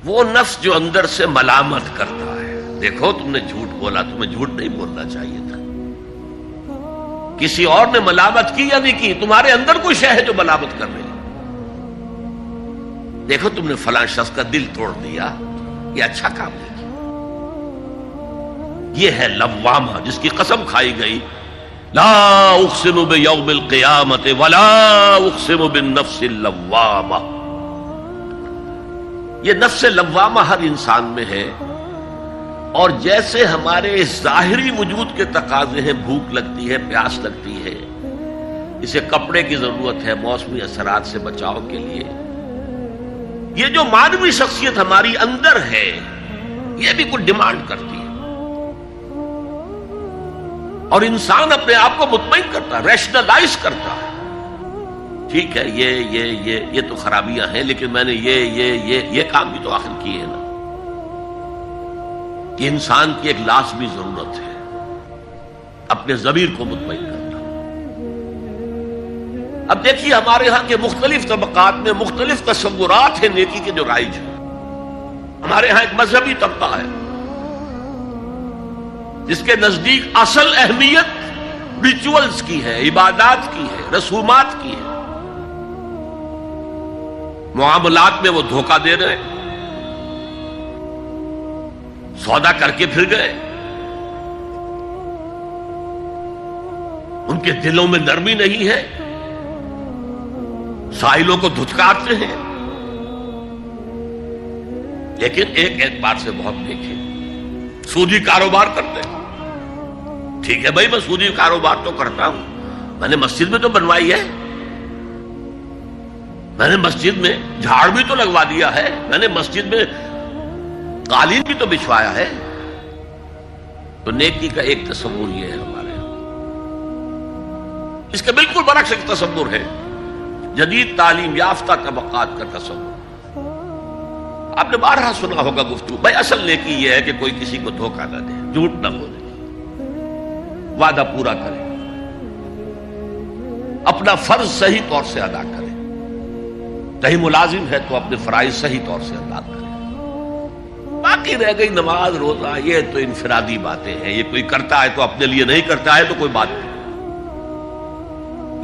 وہ نفس جو اندر سے ملامت کرتا ہے، دیکھو تم نے جھوٹ بولا، تمہیں جھوٹ نہیں بولنا چاہیے تھا. کسی اور نے ملامت کی یا نہیں کی، تمہارے اندر کوئی شے ہے جو ملامت کر رہی ہے. دیکھو تم نے فلاں شخص کا دل توڑ دیا، یہ اچھا کام نہیں کیا. یہ ہے لوامہ جس کی قسم کھائی گئی، لا اقسم بیوم القیامت ولا اقسم بالنفس اللوامہ. یہ نفس لوامہ ہر انسان میں ہے، اور جیسے ہمارے ظاہری وجود کے تقاضے ہیں، بھوک لگتی ہے، پیاس لگتی ہے، اسے کپڑے کی ضرورت ہے موسمی اثرات سے بچاؤ کے لیے، یہ جو مانوی شخصیت ہماری اندر ہے یہ بھی کچھ ڈیمانڈ کرتی ہے. اور انسان اپنے آپ کو مطمئن کرتا ہے، ریشنلائز کرتا ہے، ٹھیک ہے یہ تو خرابیاں ہیں، لیکن میں نے یہ کام بھی تو آخر کیے ہیں نا. یہ انسان کی ایک لازمی ضرورت ہے، اپنے ضمیر کو مطمئن کرنا. اب دیکھیے ہمارے ہاں کے مختلف طبقات میں مختلف تصورات ہیں نیکی کے جو رائج ہیں. ہمارے ہاں ایک مذہبی طبقہ ہے جس کے نزدیک اصل اہمیت ریچولز کی ہے، عبادات کی ہے، رسومات کی ہے. معاملات میں وہ دھوکہ دے رہے، سودا کر کے پھر گئے، ان کے دلوں میں نرمی نہیں ہے، سائلوں کو دھتکارتے ہیں. لیکن ایک اعتبار سے بہت دیکھے، سودی کاروبار کرتے ہیں. ٹھیک ہے بھائی، میں سودی کاروبار تو کرتا ہوں، میں نے مسجد میں تو بنوائی ہے، میں نے مسجد میں جھاڑ بھی تو لگوا دیا ہے، میں نے مسجد میں قالین بھی تو بچھوایا ہے. تو نیکی کا ایک تصور یہ ہے ہمارے یہاں. اس کے بالکل برعکس ایک تصور ہے جدید تعلیم یافتہ طبقات کا تصور. آپ نے بارہا سنا ہوگا گفتگو، بھائی اصل نیکی یہ ہے کہ کوئی کسی کو دھوکہ نہ دے، جھوٹ نہ بولے، وعدہ پورا کرے، اپنا فرض صحیح طور سے ادا کرے، کہیں ملازم ہے تو اپنے فرائض صحیح طور سے ادا کرے. باقی رہ گئی نماز روزہ، یہ تو انفرادی باتیں ہیں، یہ کوئی کرتا ہے تو اپنے لیے، نہیں کرتا ہے تو کوئی بات نہیں.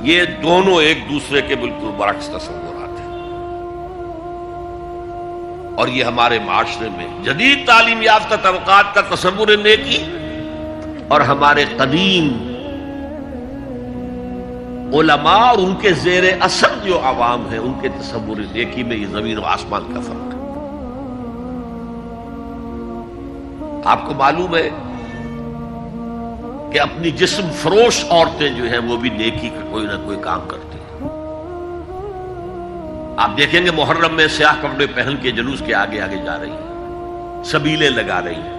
یہ دونوں ایک دوسرے کے بالکل برعکس تصورات ہیں. اور یہ ہمارے معاشرے میں جدید تعلیم یافتہ طبقات کا تصور نیکی اور ہمارے قدیم علماء اور ان کے زیر اثر جو عوام ہیں ان کے تصور نیکی میں یہ زمین و آسمان کا فرق ہے. آپ کو معلوم ہے کہ اپنی جسم فروش عورتیں جو ہیں وہ بھی نیکی کا کوئی نہ کوئی کام کرتی ہیں. آپ دیکھیں گے محرم میں سیاہ کپڑے پہن کے جلوس کے آگے آگے جا رہی ہیں، سبیلیں لگا رہی ہیں.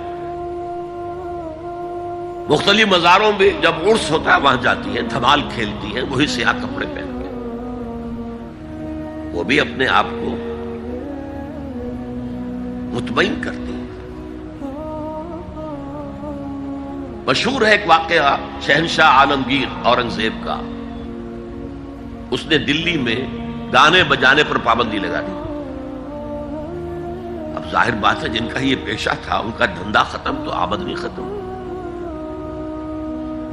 مختلف مزاروں میں جب عرس ہوتا ہے وہاں جاتی ہیں، دھمال کھیلتی ہیں، وہی سیاہ کپڑے پہن کے. وہ بھی اپنے آپ کو مطمئن کرتی ہیں. مشہور ہے ایک واقعہ شہنشاہ عالمگیر اورنگزیب کا. اس نے دلی میں گانے بجانے پر پابندی لگا دی. اب ظاہر بات ہے جن کا یہ پیشہ تھا ان کا دھندا ختم تو آمدنی ختم.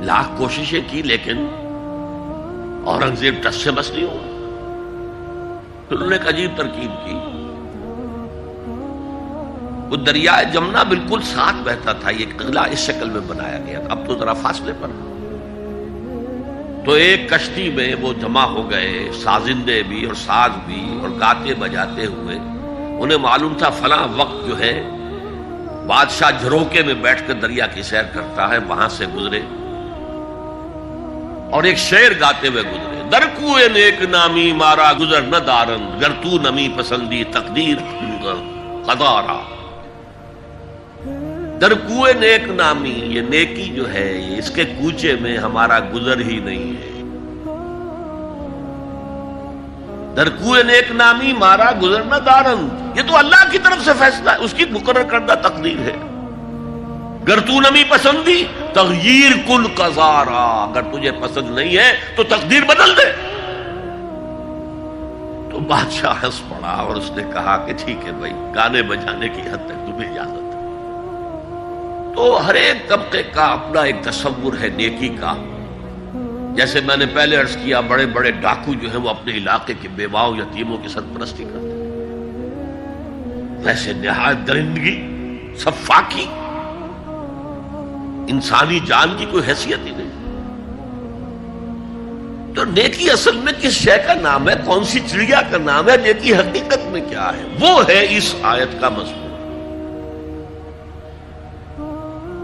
لاکھ کوششیں کی لیکن اورنگزیب ٹس سے بس نہیں ہوا. پھر انہوں نے ایک عجیب ترکیب کی. وہ دریائے جمنا بالکل ساتھ بہتا تھا، یہ قلعہ اس شکل میں بنایا گیا تھا، اب تو ذرا فاصلے پر. تو ایک کشتی میں وہ جمع ہو گئے، سازندے بھی اور ساز بھی، اور گاتے بجاتے ہوئے. انہیں معلوم تھا فلاں وقت جو ہے بادشاہ جھروکے میں بیٹھ کر دریا کی سیر کرتا ہے، وہاں سے گزرے اور ایک شعر گاتے ہوئے گزرے. در کوئے نیک نامی مارا گزر نہ دارند، گر تو نمی پسندی تقدیر قدارا. در کوئے نیک نامی، یہ نیکی جو ہے اس کے کوچے میں ہمارا گزر ہی نہیں ہے. در کوئے نیک نامی مارا گزر نہ دارند، یہ تو اللہ کی طرف سے فیصلہ ہے، اس کی مقرر کردہ تقدیر ہے. گر تو نمی پسندی تغییر کن قزارا، اگر تجھے پسند نہیں ہے تو تقدیر بدل دے. تو بادشاہ ہنس پڑا اور اس نے کہا کہ ٹھیک ہے بھائی، گانے بجانے کی حد تک تمہیں اجازت ہے۔ تو ہر ایک طبقے کا اپنا ایک تصور ہے نیکی کا۔ جیسے میں نے پہلے عرض کیا، بڑے بڑے ڈاکو جو ہیں وہ اپنے علاقے کے بیواؤں یتیموں کی سرپرستی کرتے ہیں، ویسے نہایت درندگی، سفاکی، انسانی جان کی کوئی حیثیت ہی نہیں۔ تو نیکی اصل میں کس شے کا نام ہے، کون سی چڑیا کا نام ہے، نیکی حقیقت میں کیا ہے، وہ ہے اس آیت کا مضمون۔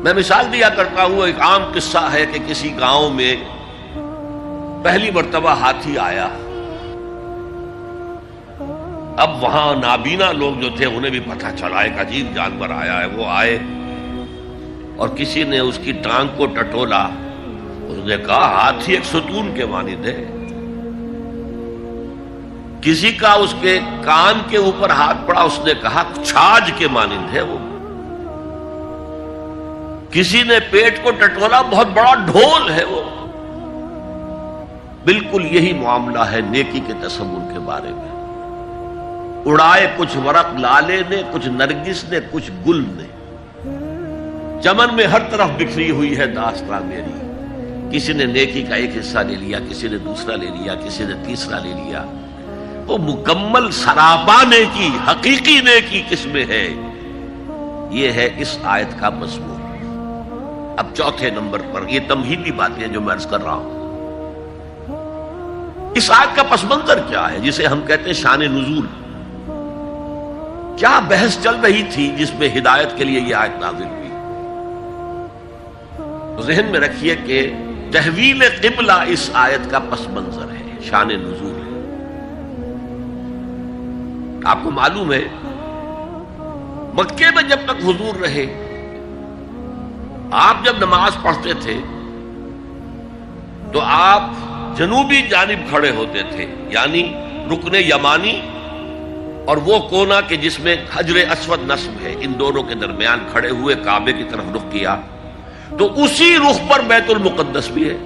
میں مثال دیا کرتا ہوں، ایک عام قصہ ہے کہ کسی گاؤں میں پہلی مرتبہ ہاتھی آیا۔ اب وہاں نابینا لوگ جو تھے انہیں بھی پتہ چلا ایک عجیب جانور آیا ہے۔ وہ آئے اور کسی نے اس کی ٹانگ کو ٹٹولا، اس نے کہا ہاتھی ایک ستون کے مانند ہے۔ کسی کا اس کے کان کے اوپر ہاتھ پڑا، اس نے کہا چھاج کے مانند ہے وہ۔ کسی نے پیٹ کو ٹٹولا، بہت بڑا ڈھول ہے وہ۔ بالکل یہی معاملہ ہے نیکی کے تصور کے بارے میں۔ اڑائے کچھ ورق لالے نے، کچھ نرگس نے، کچھ گل نے، چمن میں ہر طرف بکھری ہوئی ہے داستان میری۔ کسی نے نیکی کا ایک حصہ لے لیا، کسی نے دوسرا لے لیا، کسی نے تیسرا لے لیا۔ وہ مکمل سراپا نیکی، حقیقی نیکی کس میں ہے، یہ ہے اس آیت کا مضمون۔ اب چوتھے نمبر پر یہ تمہیدی باتیں جو میں عرض کر رہا ہوں، اس آیت کا پس منظر کیا ہے جسے ہم کہتے ہیں شان نزول؟ کیا بحث چل رہی تھی جس میں ہدایت کے لیے یہ آیت نازل ہوئی؟ تو ذہن میں رکھیے کہ تحویل قبلہ اس آیت کا پس منظر ہے، شان نزول ہے۔ آپ کو معلوم ہے مکے میں جب تک حضور رہے، آپ جب نماز پڑھتے تھے تو آپ جنوبی جانب کھڑے ہوتے تھے، یعنی رکن یمانی اور وہ کونا کہ جس میں حجر اسود نصب ہے، ان دونوں کے درمیان کھڑے ہوئے کعبے کی طرف رخ کیا، تو اسی رخ پر بیت المقدس بھی ہے۔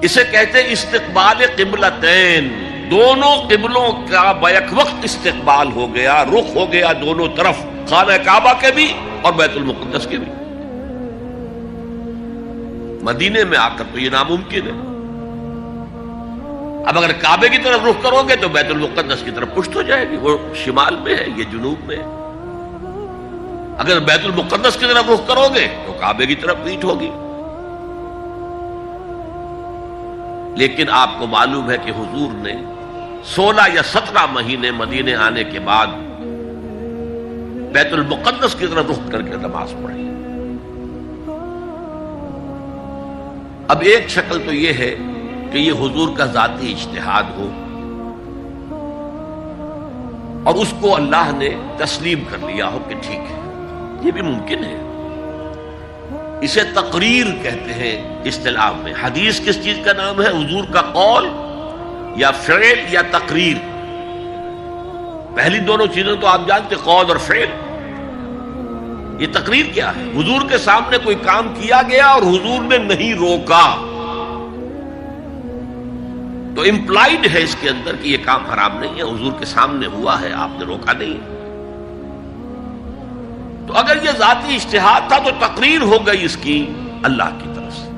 اسے کہتے ہیں استقبال قبلتین، دونوں قبلوں کا بیک وقت استقبال ہو گیا، رخ ہو گیا دونوں طرف، خانہ کعبہ کے بھی اور بیت المقدس کے بھی۔ مدینے میں آ کر تو یہ ناممکن ہے۔ اب اگر کعبے کی طرف رخ کرو گے تو بیت المقدس کی طرف پشت ہو جائے گی، وہ شمال میں ہے، یہ جنوب میں ہے۔ اگر بیت المقدس کی طرف رخ کرو گے تو کعبے کی طرف پیٹھ ہوگی۔ لیکن آپ کو معلوم ہے کہ حضور نے 16 یا 17 مہینے مدینے آنے کے بعد بیت المقدس کی طرف رخ کر کے نماز پڑھی۔ اب ایک شکل تو یہ ہے کہ یہ حضور کا ذاتی اجتہاد ہو اور اس کو اللہ نے تسلیم کر لیا ہو کہ ٹھیک ہے، یہ بھی ممکن ہے۔ اسے تقریر کہتے ہیں اصطلاح میں۔ حدیث کس چیز کا نام ہے؟ حضور کا قول یا فعل یا تقریر۔ پہلی دونوں چیزیں تو آپ جانتے، قول اور فعل۔ یہ تقریر کیا ہے؟ حضور کے سامنے کوئی کام کیا گیا اور حضور نے نہیں روکا، تو امپلائڈ ہے اس کے اندر کہ یہ کام حرام نہیں ہے، حضور کے سامنے ہوا ہے، آپ نے روکا نہیں ہے۔ تو اگر یہ ذاتی اجتہاد تھا تو تقریر ہو گئی اس کی اللہ کی طرف سے۔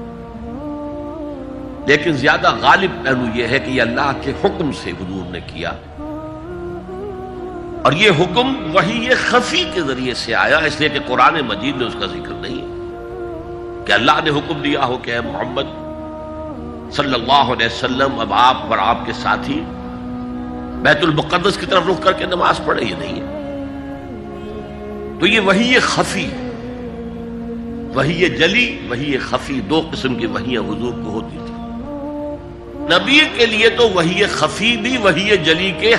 لیکن زیادہ غالب پہلو یہ ہے کہ یہ اللہ کے حکم سے حضور نے کیا، اور یہ حکم وحی خفی کے ذریعے سے آیا، اس لیے کہ قرآن مجید میں اس کا ذکر نہیں ہے کہ اللہ نے حکم دیا ہو کہ اے محمد صلی اللہ علیہ وسلم اب آپ اور آپ کے ساتھی بیت المقدس کی طرف رخ کر کے نماز پڑھے، یہ نہیں ہے۔ تو یہ وحی خفی ہے، وحی جلی، وحی خفی، دو قسم کی وحیاں حضور کو ہوتی تھی۔ نبی کے لیے تو وحی خفی بھی وحی جلی کے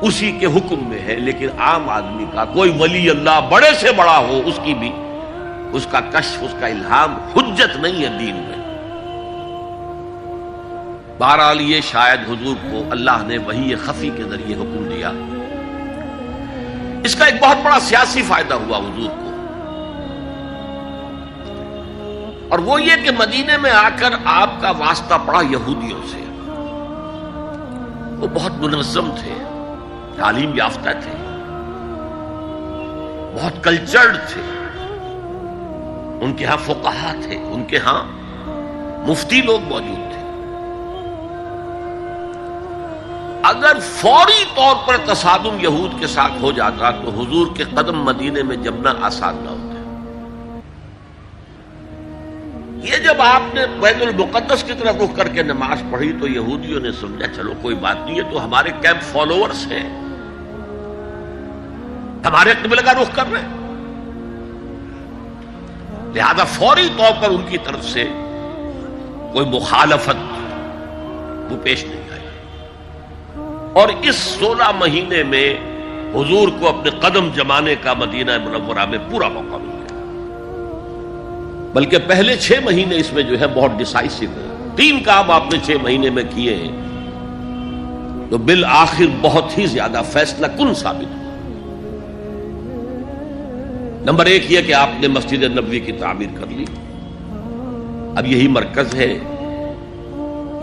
اسی کے حکم میں ہے، لیکن عام آدمی کا کوئی ولی اللہ بڑے سے بڑا ہو، اس کی بھی اس کا کشف، اس کا الہام حجت نہیں ہے دین میں۔ بہرحال یہ شاید حضور کو اللہ نے وحی خفی کے ذریعے حکم دیا۔ اس کا ایک بہت بڑا سیاسی فائدہ ہوا حضور کو، اور وہ یہ کہ مدینے میں آ کر آپ کا واسطہ پڑا یہودیوں سے۔ وہ بہت منظم تھے، تعلیم یافتہ تھے، بہت کلچرڈ تھے، ان کے ہاں فقہا تھے، ان کے ہاں مفتی لوگ موجود تھے۔ اگر فوری طور پر تصادم یہود کے ساتھ ہو جاتا تو حضور کے قدم مدینے میں جمنا آسان نہ ہوتا۔ یہ جب آپ نے بیت المقدس کی طرف رخ کر کے نماز پڑھی تو یہودیوں نے سمجھا چلو کوئی بات نہیں، یہ تو ہمارے کیمپ فالوورز ہیں، ہمارے قبلے کا رخ کر رہے ہیں، لہذا فوری طور پر ان کی طرف سے کوئی مخالفت وہ پیش نہیں آئی، اور اس 16 مہینے میں حضور کو اپنے قدم جمانے کا مدینہ منورہ میں پورا موقع مل گیا۔ بلکہ پہلے 6 مہینے اس میں جو ہے بہت ڈیسائسو ہے، 3 کام آپ نے 6 مہینے میں کیے ہیں تو بالآخر بہت ہی زیادہ فیصلہ کن ثابت ہوا۔ نمبر 1 یہ کہ آپ نے مسجد نبوی کی تعمیر کر لی، اب یہی مرکز ہے،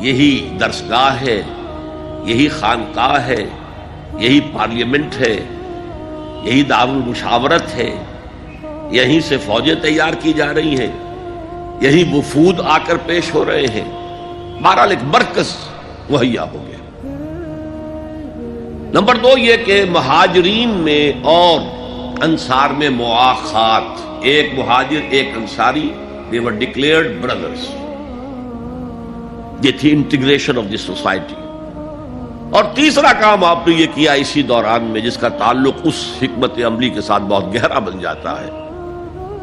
یہی درسگاہ ہے، یہی خانقاہ ہے، یہی پارلیمنٹ ہے، یہی دارالمشاورت ہے، یہیں سے فوجیں تیار کی جا رہی ہیں، یہی وفود آ کر پیش ہو رہے ہیں، بہرحال ایک مرکز مہیا ہو گیا۔ نمبر 2 یہ کہ مہاجرین میں اور انصار میں مواخات، ایک مہاجر ایک Ansari, they were declared brothers، یہ تھی انٹیگریشن آف دی سوسائٹی۔ اور تیسرا کام آپ نے یہ کیا اسی دوران میں جس کا تعلق اس حکمت عملی کے ساتھ بہت گہرا بن جاتا ہے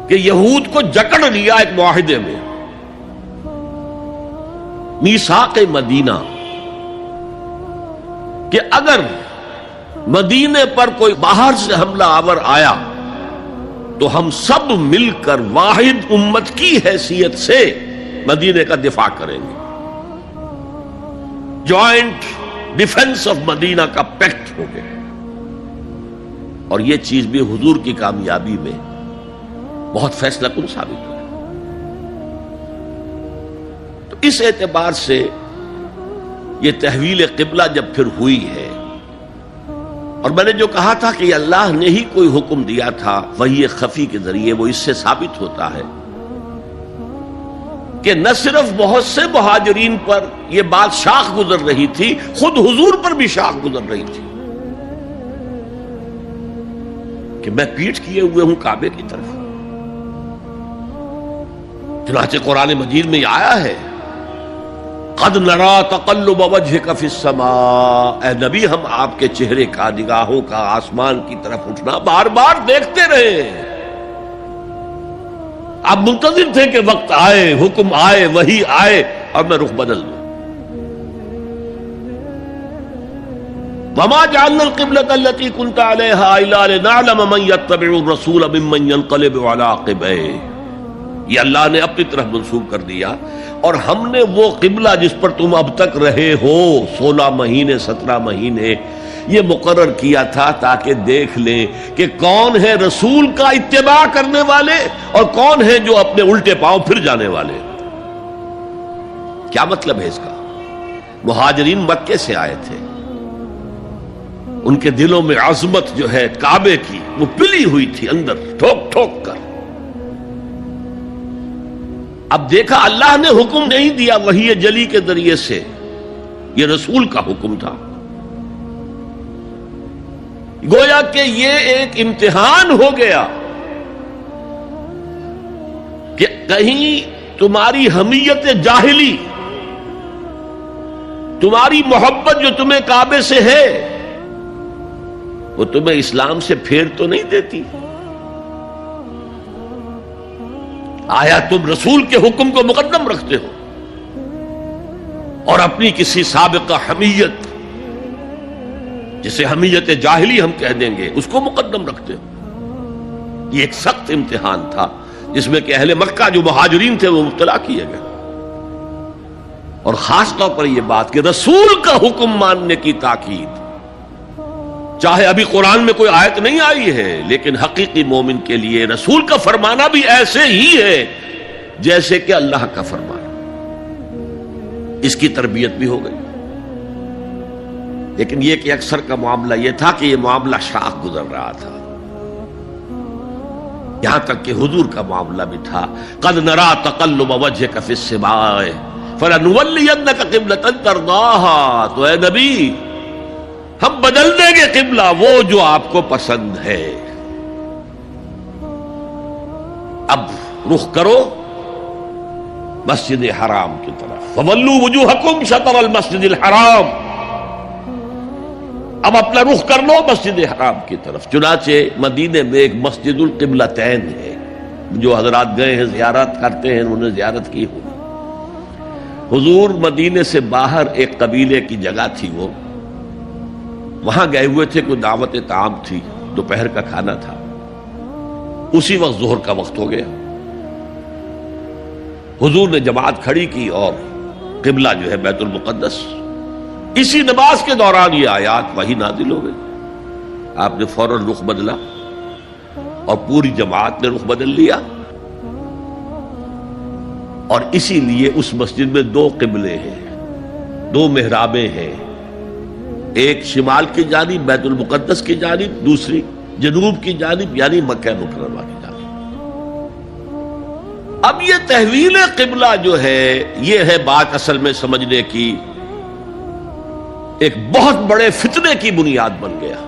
کہ یہود کو جکڑ لیا ایک معاہدے میں، میثاق مدینہ، کہ اگر مدینے پر کوئی باہر سے حملہ آور آیا تو ہم سب مل کر واحد امت کی حیثیت سے مدینے کا دفاع کریں گے۔ جوائنٹ ڈیفنس آف مدینہ کا پیکٹ ہو گیا، اور یہ چیز بھی حضور کی کامیابی میں بہت فیصلہ کن ثابت ہوئی۔ تو اس اعتبار سے یہ تحویل قبلہ جب پھر ہوئی ہے، اور میں نے جو کہا تھا کہ اللہ نے ہی کوئی حکم دیا تھا وحی خفی کے ذریعے، وہ اس سے ثابت ہوتا ہے کہ نہ صرف بہت سے مہاجرین پر یہ بات شاخ گزر رہی تھی، خود حضور پر بھی شاخ گزر رہی تھی کہ میں پیٹھ کیے ہوئے ہوں کعبے کی طرف۔ چنانچہ قرآن مجید میں یہ آیا ہے قد نرا تقلب وجهك في السماء، اے نبی ہم آپ کے چہرے کا، نگاہوں کا آسمان کی طرف اٹھنا بار بار دیکھتے رہے، آپ منتظر تھے کہ وقت آئے، حکم آئے، وحی آئے اور میں رخ بدل دوں۔ وما جعلنا القبلة التي كنت عليها الا لنعلم من يتبع الرسول ممن ينقلب على عقبيه، یہ اللہ نے اپنی طرف منسوب کر دیا، اور ہم نے وہ قبلہ جس پر تم اب تک رہے ہو 16 مہینے 17 مہینے یہ مقرر کیا تھا تاکہ دیکھ لیں کہ کون ہے رسول کا اتباع کرنے والے اور کون ہے جو اپنے الٹے پاؤں پھر جانے والے۔ کیا مطلب ہے اس کا؟ مہاجرین مکے سے آئے تھے، ان کے دلوں میں عظمت جو ہے کعبے کی وہ پلی ہوئی تھی اندر ٹھوک ٹھوک کر۔ اب دیکھا اللہ نے حکم نہیں دیا وحی جلی کے ذریعے سے، یہ رسول کا حکم تھا، گویا کہ یہ ایک امتحان ہو گیا کہ کہیں تمہاری حمیت جاہلی، تمہاری محبت جو تمہیں کعبے سے ہے وہ تمہیں اسلام سے پھیر تو نہیں دیتی؟ آیا تم رسول کے حکم کو مقدم رکھتے ہو اور اپنی کسی سابقہ حمیت، جسے حمیت جاہلی ہم کہہ دیں گے، اس کو مقدم رکھتے ہو؟ یہ ایک سخت امتحان تھا جس میں کہ اہل مکہ جو مہاجرین تھے وہ مبتلا کیے گئے، اور خاص طور پر یہ بات کہ رسول کا حکم ماننے کی تاکید، چاہے ابھی قرآن میں کوئی آیت نہیں آئی ہے لیکن حقیقی مومن کے لیے رسول کا فرمانا بھی ایسے ہی ہے جیسے کہ اللہ کا فرمانا۔ اس کی تربیت بھی ہو گئی۔ لیکن یہ کہ اکثر کا معاملہ یہ تھا کہ یہ معاملہ شاخ گزر رہا تھا، یہاں تک کہ حضور کا معاملہ بھی تھا قد نرا تقلب وجهك في السماء فلنولینک قبلۃ ترضاها، تو اے نبی ہم بدل دیں گے قبلہ وہ جو آپ کو پسند ہے، اب رخ کرو مسجد حرام کی طرف، فولوا وجوہکم شطر المسجد الحرام، اب اپنا رخ کر لو مسجد حرام کی طرف۔ چنانچہ مدینے میں ایک مسجد القبلتین ہے، جو حضرات گئے ہیں زیارت کرتے ہیں انہوں نے زیارت کی ہوگی۔ حضور مدینے سے باہر ایک قبیلے کی جگہ تھی، وہ وہاں گئے ہوئے تھے، کوئی دعوت طعام تھی، دوپہر کا کھانا تھا، اسی وقت ظہر کا وقت ہو گیا۔ حضور نے جماعت کھڑی کی اور قبلہ جو ہے بیت المقدس، اسی نماز کے دوران یہ آیات وحی نازل ہو گئی، آپ نے فوراً رخ بدلا اور پوری جماعت نے رخ بدل لیا، اور اسی لیے اس مسجد میں دو قبلے ہیں، دو محرابیں ہیں، ایک شمال کی جانب بیت المقدس کی جانب، دوسری جنوب کی جانب یعنی مکہ مکرمہ کی جانب۔ اب یہ تحویل قبلہ جو ہے یہ ہے بات اصل میں سمجھنے کی، ایک بہت بڑے فتنے کی بنیاد بن گیا۔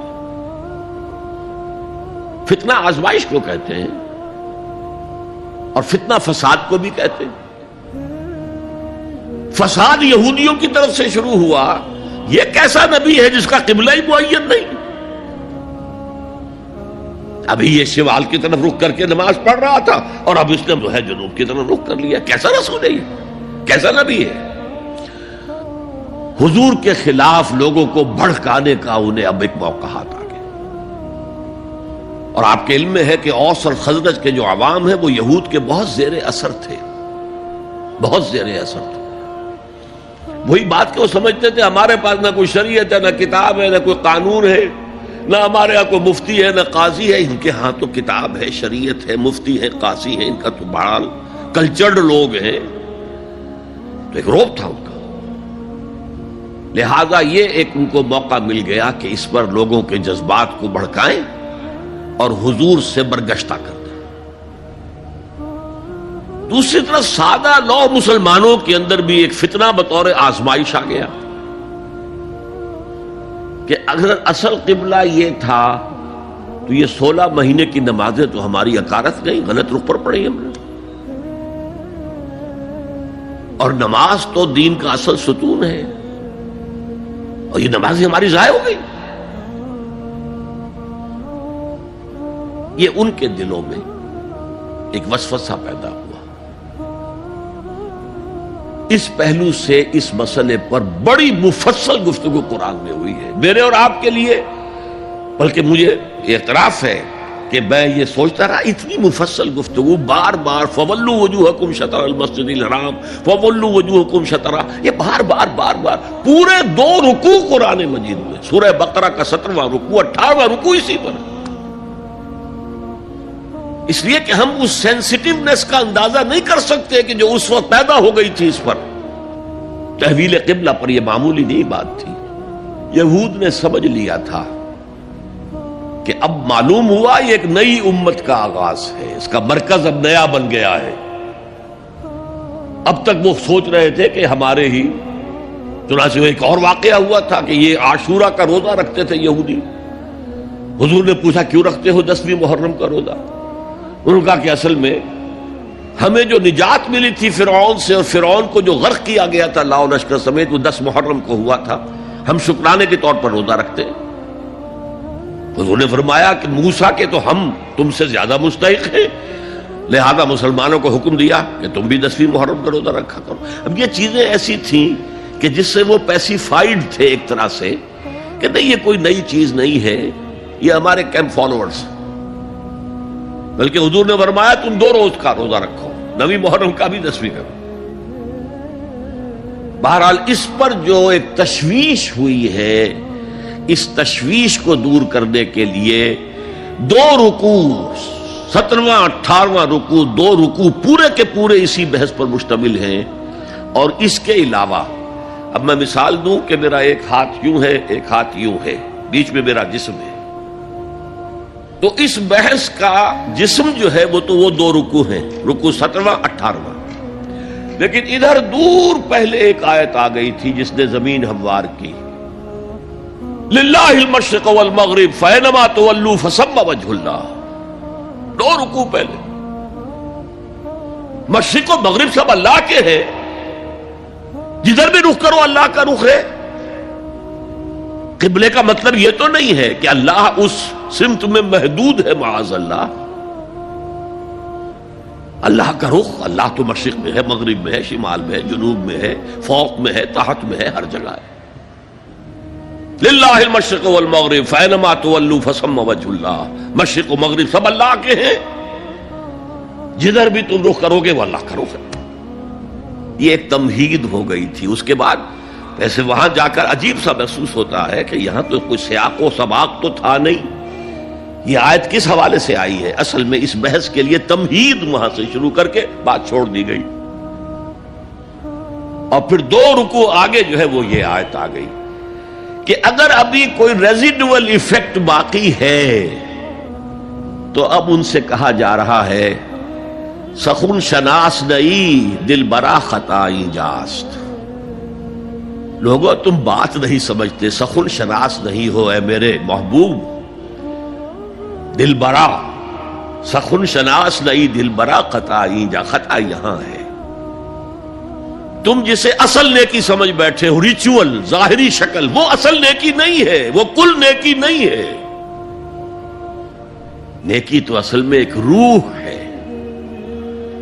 فتنہ آزمائش کو کہتے ہیں اور فتنہ فساد کو بھی کہتے ہیں۔ فساد یہودیوں کی طرف سے شروع ہوا، یہ کیسا نبی ہے جس کا قبلہ ہی معین نہیں، ابھی یہ شمال کی طرف رخ کر کے نماز پڑھ رہا تھا اور اب اس نے جو ہے جنوب کی طرف رخ کر لیا، کیسا رسول ہے یہ، کیسا نبی ہے؟ حضور کے خلاف لوگوں کو بھڑکانے کا انہیں اب ایک موقع آ گیا، اور آپ کے علم میں ہے کہ اوس اور خزرج کے جو عوام ہیں وہ یہود کے بہت زیر اثر تھے، بہت زیر اثر تھے۔ وہی بات کہ وہ سمجھتے تھے ہمارے پاس نہ کوئی شریعت ہے، نہ کتاب ہے، نہ کوئی قانون ہے، نہ ہمارے ہاں کوئی مفتی ہے، نہ قاضی ہے، ان کے ہاں تو کتاب ہے، شریعت ہے، مفتی ہے، قاضی ہے، ان کا تو بڑا کلچرڈ لوگ ہیں، تو ایک روب تھا ان کا۔ لہذا یہ ایک ان کو موقع مل گیا کہ اس پر لوگوں کے جذبات کو بھڑکائیں اور حضور سے برگشتہ کر دیں۔ دوسری طرف سادہ لو مسلمانوں کے اندر بھی ایک فتنہ بطور آزمائش آ گیا کہ اگر اصل قبلہ یہ تھا تو یہ 16 مہینے کی نمازیں تو ہماری اکارت گئی، غلط رخ پر پڑی ہم نے، اور نماز تو دین کا اصل ستون ہے، اور یہ نمازیں ہماری ضائع ہو گئی۔ یہ ان کے دلوں میں ایک وسوسہ پیدا ہوا۔ اس پہلو سے اس مسئلے پر بڑی مفصل گفتگو قرآن میں ہوئی ہے، میرے اور آپ کے لیے، بلکہ مجھے اعتراف ہے کہ میں یہ سوچتا رہا اتنی مفصل گفتگو بار بار فولوا وجوہکم شطر المسجد الحرام، فولوا وجوہکم شطر، یہ بار بار پورے 2 رکوع قرآن مجید میں، سورہ بقرہ کا 17واں رکوع، 18واں رکوع اسی پر، اس لیے کہ ہم اس سینسٹیونیس کا اندازہ نہیں کر سکتے کہ جو اس وقت پیدا ہو گئی تھی اس پر۔ تحویل قبلہ پر یہ معمولی نہیں بات تھی، یہود نے سمجھ لیا تھا کہ اب معلوم ہوا یہ ایک نئی امت کا آغاز ہے، اس کا مرکز اب نیا بن گیا ہے۔ اب تک وہ سوچ رہے تھے کہ ہمارے ہی، چنانچہ ایک اور واقعہ ہوا تھا کہ یہ عاشورہ کا روزہ رکھتے تھے یہودی، حضور نے پوچھا کیوں رکھتے ہو 10ویں محرم کا روزہ؟ انہوں نے کہا کہ اصل میں ہمیں جو نجات ملی تھی فرعون سے، اور فرعون کو جو غرق کیا گیا تھا لاؤ لشکر سمیت، وہ 10 محرم کو ہوا تھا، ہم شکرانے کے طور پر روزہ رکھتے ہیں۔ حضور نے فرمایا کہ موسیٰ کے تو ہم تم سے زیادہ مستحق ہیں، لہذا مسلمانوں کو حکم دیا کہ تم بھی 10ویں محرم کا روزہ رکھا کرو۔ اب یہ چیزیں ایسی تھیں کہ جس سے وہ پیسیفائڈ تھے ایک طرح سے کہ نہیں یہ کوئی نئی چیز نہیں ہے، یہ ہمارے کیمپ فالوورز، بلکہ حضور نے فرمایا تم 2 روز کا روزہ رکھو، 9ویں محرم کا بھی 10ویں کا۔ بہرحال اس پر جو ایک تشویش ہوئی ہے، اس تشویش کو دور کرنے کے لیے 2 رکوع، 17واں 18واں رکوع، 2 رکوع پورے کے پورے اسی بحث پر مشتمل ہیں، اور اس کے علاوہ اب میں مثال دوں کہ میرا ایک ہاتھ یوں ہے، ایک ہاتھ یوں ہے، بیچ میں میرا جسم ہے، تو اس بحث کا جسم جو ہے وہ تو وہ 2 رکوع ہیں، رکوع 17واں 18واں، لیکن ادھر دور پہلے ایک آیت آ گئی تھی جس نے زمین ہموار کی، للہ المشرق والمغرب فینما تولوا فثم وجہ اللہ، 2 رکوع پہلے، مشرق و مغرب سب اللہ کے ہیں، جدھر بھی رخ کرو اللہ کا رخ ہے۔ قبلے کا مطلب یہ تو نہیں ہے کہ اللہ اس سمت میں محدود ہے، معاذ اللہ، اللہ کا رخ، اللہ تو مشرق میں ہے، مغرب میں ہے، شمال میں ہے، جنوب میں ہے، فوق میں ہے، تحت میں ہے، ہر جگہ ہے۔ للہ المشرق والمغرب فینما تولوا فثم وجہ اللہ، مشرق و مغرب سب اللہ کے ہیں، جدھر بھی تم رخ کرو گے وہ اللہ کا رخ ہے۔ یہ ایک تمہید ہو گئی تھی۔ اس کے بعد ویسے وہاں جا کر عجیب سا محسوس ہوتا ہے کہ یہاں تو کوئی سیاق و سباق تو تھا نہیں، یہ آیت کس حوالے سے آئی ہے؟ اصل میں اس بحث کے لیے تمہید وہاں سے شروع کر کے بات چھوڑ دی گئی، اور پھر 2 رکوع آگے جو ہے وہ یہ آیت آ گئی کہ اگر ابھی کوئی ریزیڈول ایفیکٹ باقی ہے تو اب ان سے کہا جا رہا ہے سخن شناس نئی دل برا خطائی جاست، لوگوں تم بات نہیں سمجھتے، سخن شناس نہیں ہو اے میرے محبوب، دل برا سخن شناس نئی دل برا خطائی جا، خطا یہاں ہے، تم جسے اصل نیکی سمجھ بیٹھے ہو، ریچول ظاہری شکل، وہ اصل نیکی نہیں ہے، وہ کل نیکی نہیں ہے، نیکی تو اصل میں ایک روح ہے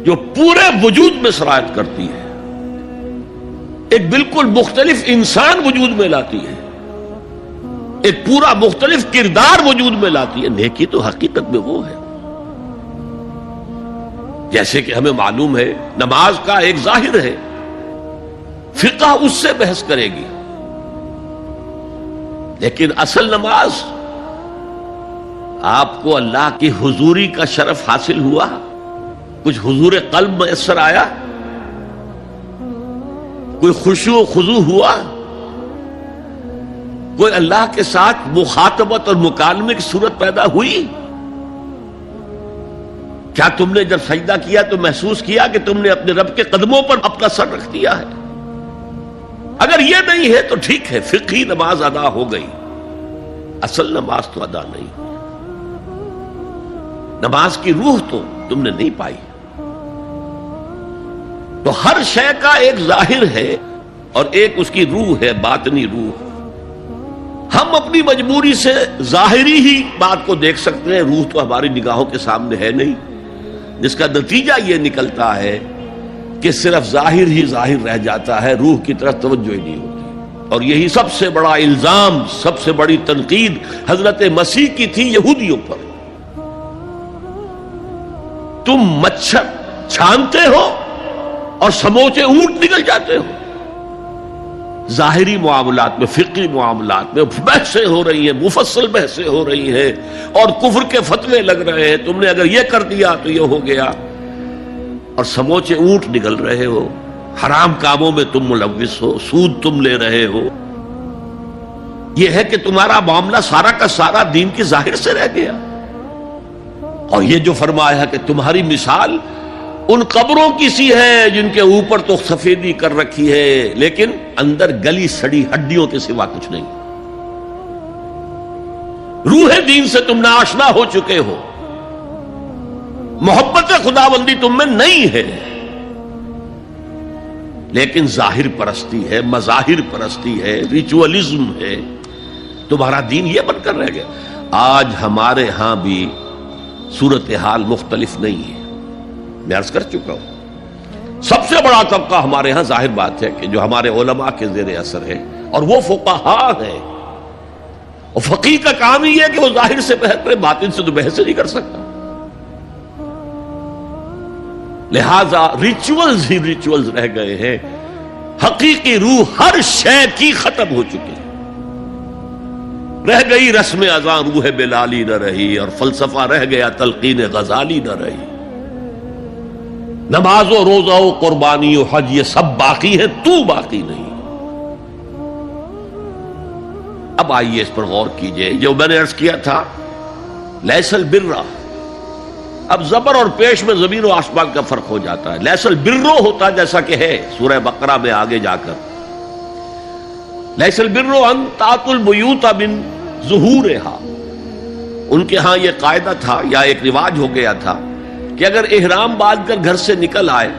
جو پورے وجود میں سرایت کرتی ہے، ایک بالکل مختلف انسان وجود میں لاتی ہے، ایک پورا مختلف کردار وجود میں لاتی ہے۔ نیکی تو حقیقت میں وہ ہے، جیسے کہ ہمیں معلوم ہے نماز کا ایک ظاہر ہے، فقہ اس سے بحث کرے گی، لیکن اصل نماز آپ کو اللہ کی حضوری کا شرف حاصل ہوا، کچھ حضور قلب میسر آیا، کوئی خشوع و خضوع ہوا، کوئی اللہ کے ساتھ مخاطبت اور مکالمے کی صورت پیدا ہوئی؟ کیا تم نے جب سجدہ کیا تو محسوس کیا کہ تم نے اپنے رب کے قدموں پر اپنا سر رکھ دیا ہے؟ اگر یہ نہیں ہے تو ٹھیک ہے، فقہی نماز ادا ہو گئی، اصل نماز تو ادا نہیں ہوئی، نماز کی روح تو تم نے نہیں پائی۔ تو ہر شے کا ایک ظاہر ہے اور ایک اس کی روح ہے، باطنی روح۔ ہم اپنی مجبوری سے ظاہری ہی بات کو دیکھ سکتے ہیں، روح تو ہماری نگاہوں کے سامنے ہے نہیں، جس کا نتیجہ یہ نکلتا ہے کہ صرف ظاہر ہی ظاہر رہ جاتا ہے، روح کی طرف توجہ ہی نہیں ہوتی۔ اور یہی سب سے بڑا الزام، سب سے بڑی تنقید حضرت مسیح کی تھی یہودیوں پر۔ تم مچھر چھانتے ہو اور سموچے اونٹ نکل جاتے ہو۔ ظاہری معاملات میں، فقہی معاملات میں بحثیں ہو رہی ہیں، مفصل بحثیں ہو رہی ہیں، اور کفر کے فتوے لگ رہے ہیں، تم نے اگر یہ کر دیا تو یہ ہو گیا، اور سموچے اونٹ نکل رہے ہو، حرام کاموں میں تم ملوث ہو، سود تم لے رہے ہو۔ یہ ہے کہ تمہارا معاملہ سارا کا سارا دین کی ظاہر سے رہ گیا۔ اور یہ جو فرمایا کہ تمہاری مثال ان قبروں کی سی ہے جن کے اوپر تو سفیدی کر رکھی ہے لیکن اندر گلی سڑی ہڈیوں کے سوا کچھ نہیں۔ روح دین سے تم ناآشنا ہو چکے ہو، محبت خداوندی تم میں نہیں ہے، لیکن ظاہر پرستی ہے، مظاہر پرستی ہے، ریچولزم ہے، تمہارا دین یہ بن کر رہ گیا۔ آج ہمارے ہاں بھی صورتحال مختلف نہیں ہے، میں عرض کر چکا ہوں۔ سب سے بڑا طبقہ ہمارے ہاں ظاہر بات ہے کہ جو ہمارے علماء کے زیر اثر ہے، اور وہ فقہاء ہیں، اور فقیہ کا کام ہی ہے کہ وہ ظاہر سے بحث کرے، باطن سے تو بحث نہیں کر سکتا۔ لہذا ریچولز ہی ریچولز رہ گئے ہیں، حقیقی روح ہر شے کی ختم ہو چکی ہے۔ رہ گئی رسم اذاں روح بلالی نہ رہی، اور فلسفہ رہ گیا تلقین غزالی نہ رہی۔ نماز و روزہ و قربانی و حج یہ سب باقی ہے، تو باقی نہیں۔ اب آئیے اس پر غور کیجئے، جو میں نے عرض کیا تھا لیس البر، اب زبر اور پیش میں زمین و آسمان کا فرق ہو جاتا ہے۔ لیس البر ہوتا جیسا کہ ہے سورہ بقرہ میں آگے جا کر، لیس البر ان تاتوا البیوت من ظہورہا، ان کے ہاں یہ قاعدہ تھا یا ایک رواج ہو گیا تھا کہ اگر احرام باندھ کر گھر سے نکل آئے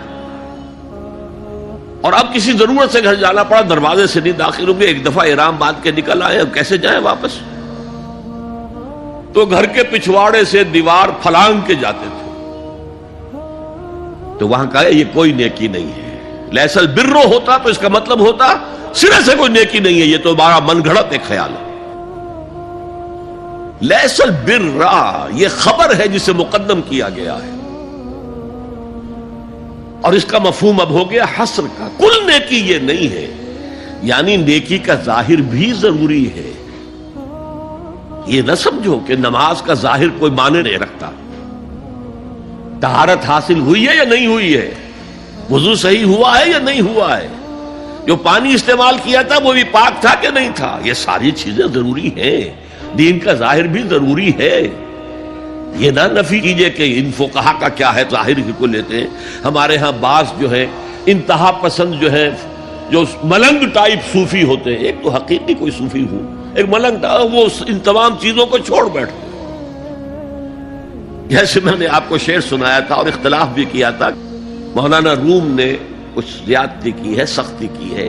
اور اب کسی ضرورت سے گھر جانا پڑا، دروازے سے نہیں داخل ہوں گے، ایک دفعہ احرام باندھ کے نکل آئے، اب کیسے جائیں واپس؟ تو گھر کے پچھواڑے سے دیوار پھلانگ کے جاتے تھے، تو وہاں کہا یہ کوئی نیکی نہیں ہے۔ لیس البر ہوتا تو اس کا مطلب ہوتا سرے سے کوئی نیکی نہیں ہے، یہ تو ہمارا من گھڑت ایک خیال ہے۔ لیس البر یہ خبر ہے جسے مقدم کیا گیا ہے، اور اس کا مفہوم اب ہو گیا حصر کا، کل نیکی یہ نہیں ہے، یعنی نیکی کا ظاہر بھی ضروری ہے۔ یہ نہ سمجھو کہ نماز کا ظاہر کوئی معنی نہیں رکھتا، طہارت حاصل ہوئی ہے یا نہیں ہوئی ہے، وضو صحیح ہوا ہے یا نہیں ہوا ہے، جو پانی استعمال کیا تھا وہ بھی پاک تھا کہ نہیں تھا، یہ ساری چیزیں ضروری ہیں، دین کا ظاہر بھی ضروری ہے۔ یہ نہ نفی کیجئے کہ ان فقہا کا کیا ہے، ظاہر ہی کو لیتے ہیں۔ ہمارے ہاں بعض جو ہے انتہا پسند جو ہے، جو ملنگ ٹائپ صوفی ہوتے ہیں، ایک تو حقیقی کوئی صوفی ہو، ایک ملنگ وہ ان تمام چیزوں کو چھوڑ بیٹھتے ہیں۔ جیسے میں نے آپ کو شعر سنایا تھا اور اختلاف بھی کیا تھا، مولانا روم نے کچھ زیادتی کی ہے، سختی کی ہے،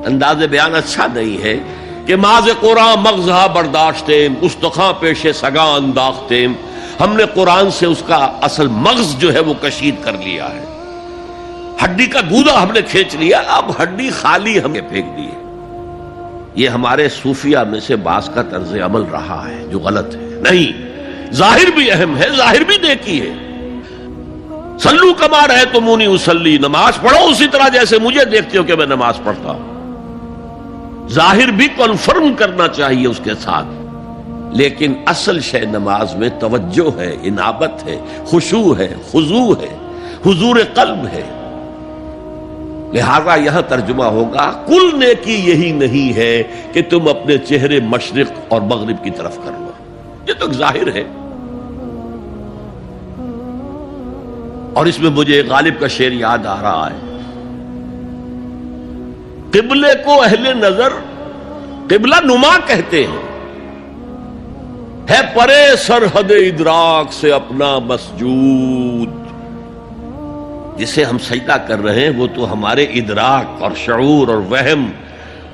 انداز بیان اچھا نہیں ہے کہ ماز قرآن مغزہ برداشتیم استخاں پیش سگاں انداختیم، ہم نے قرآن سے اس کا اصل مغز جو ہے وہ کشید کر لیا ہے، ہڈی کا گودا ہم نے کھینچ لیا، اب ہڈی خالی ہمیں پھینک دی ہے۔ یہ ہمارے صوفیہ میں سے بعض کا طرز عمل رہا ہے جو غلط ہے۔ نہیں، ظاہر بھی اہم ہے، ظاہر بھی نیکی ہے۔ صلو کما رأیتمونی اصلی، نماز پڑھو اسی طرح جیسے مجھے دیکھتے ہو کہ میں نماز پڑھتا ہوں، ظاہر بھی کنفرم کرنا چاہیے اس کے ساتھ، لیکن اصل شے نماز میں توجہ ہے، انابت ہے، خشوع ہے، خضوع ہے، حضور قلب ہے۔ لہذا یہاں ترجمہ ہوگا کل نیکی یہی نہیں ہے کہ تم اپنے چہرے مشرق اور مغرب کی طرف کر لو، یہ تو ظاہر ہے۔ اور اس میں مجھے غالب کا شعر یاد آ رہا ہے، قبلے کو اہل نظر قبلہ نما کہتے ہیں، ہے پرے سرحد ادراک سے اپنا مسجود، جسے ہم سجدہ کر رہے ہیں وہ تو ہمارے ادراک اور شعور اور وہم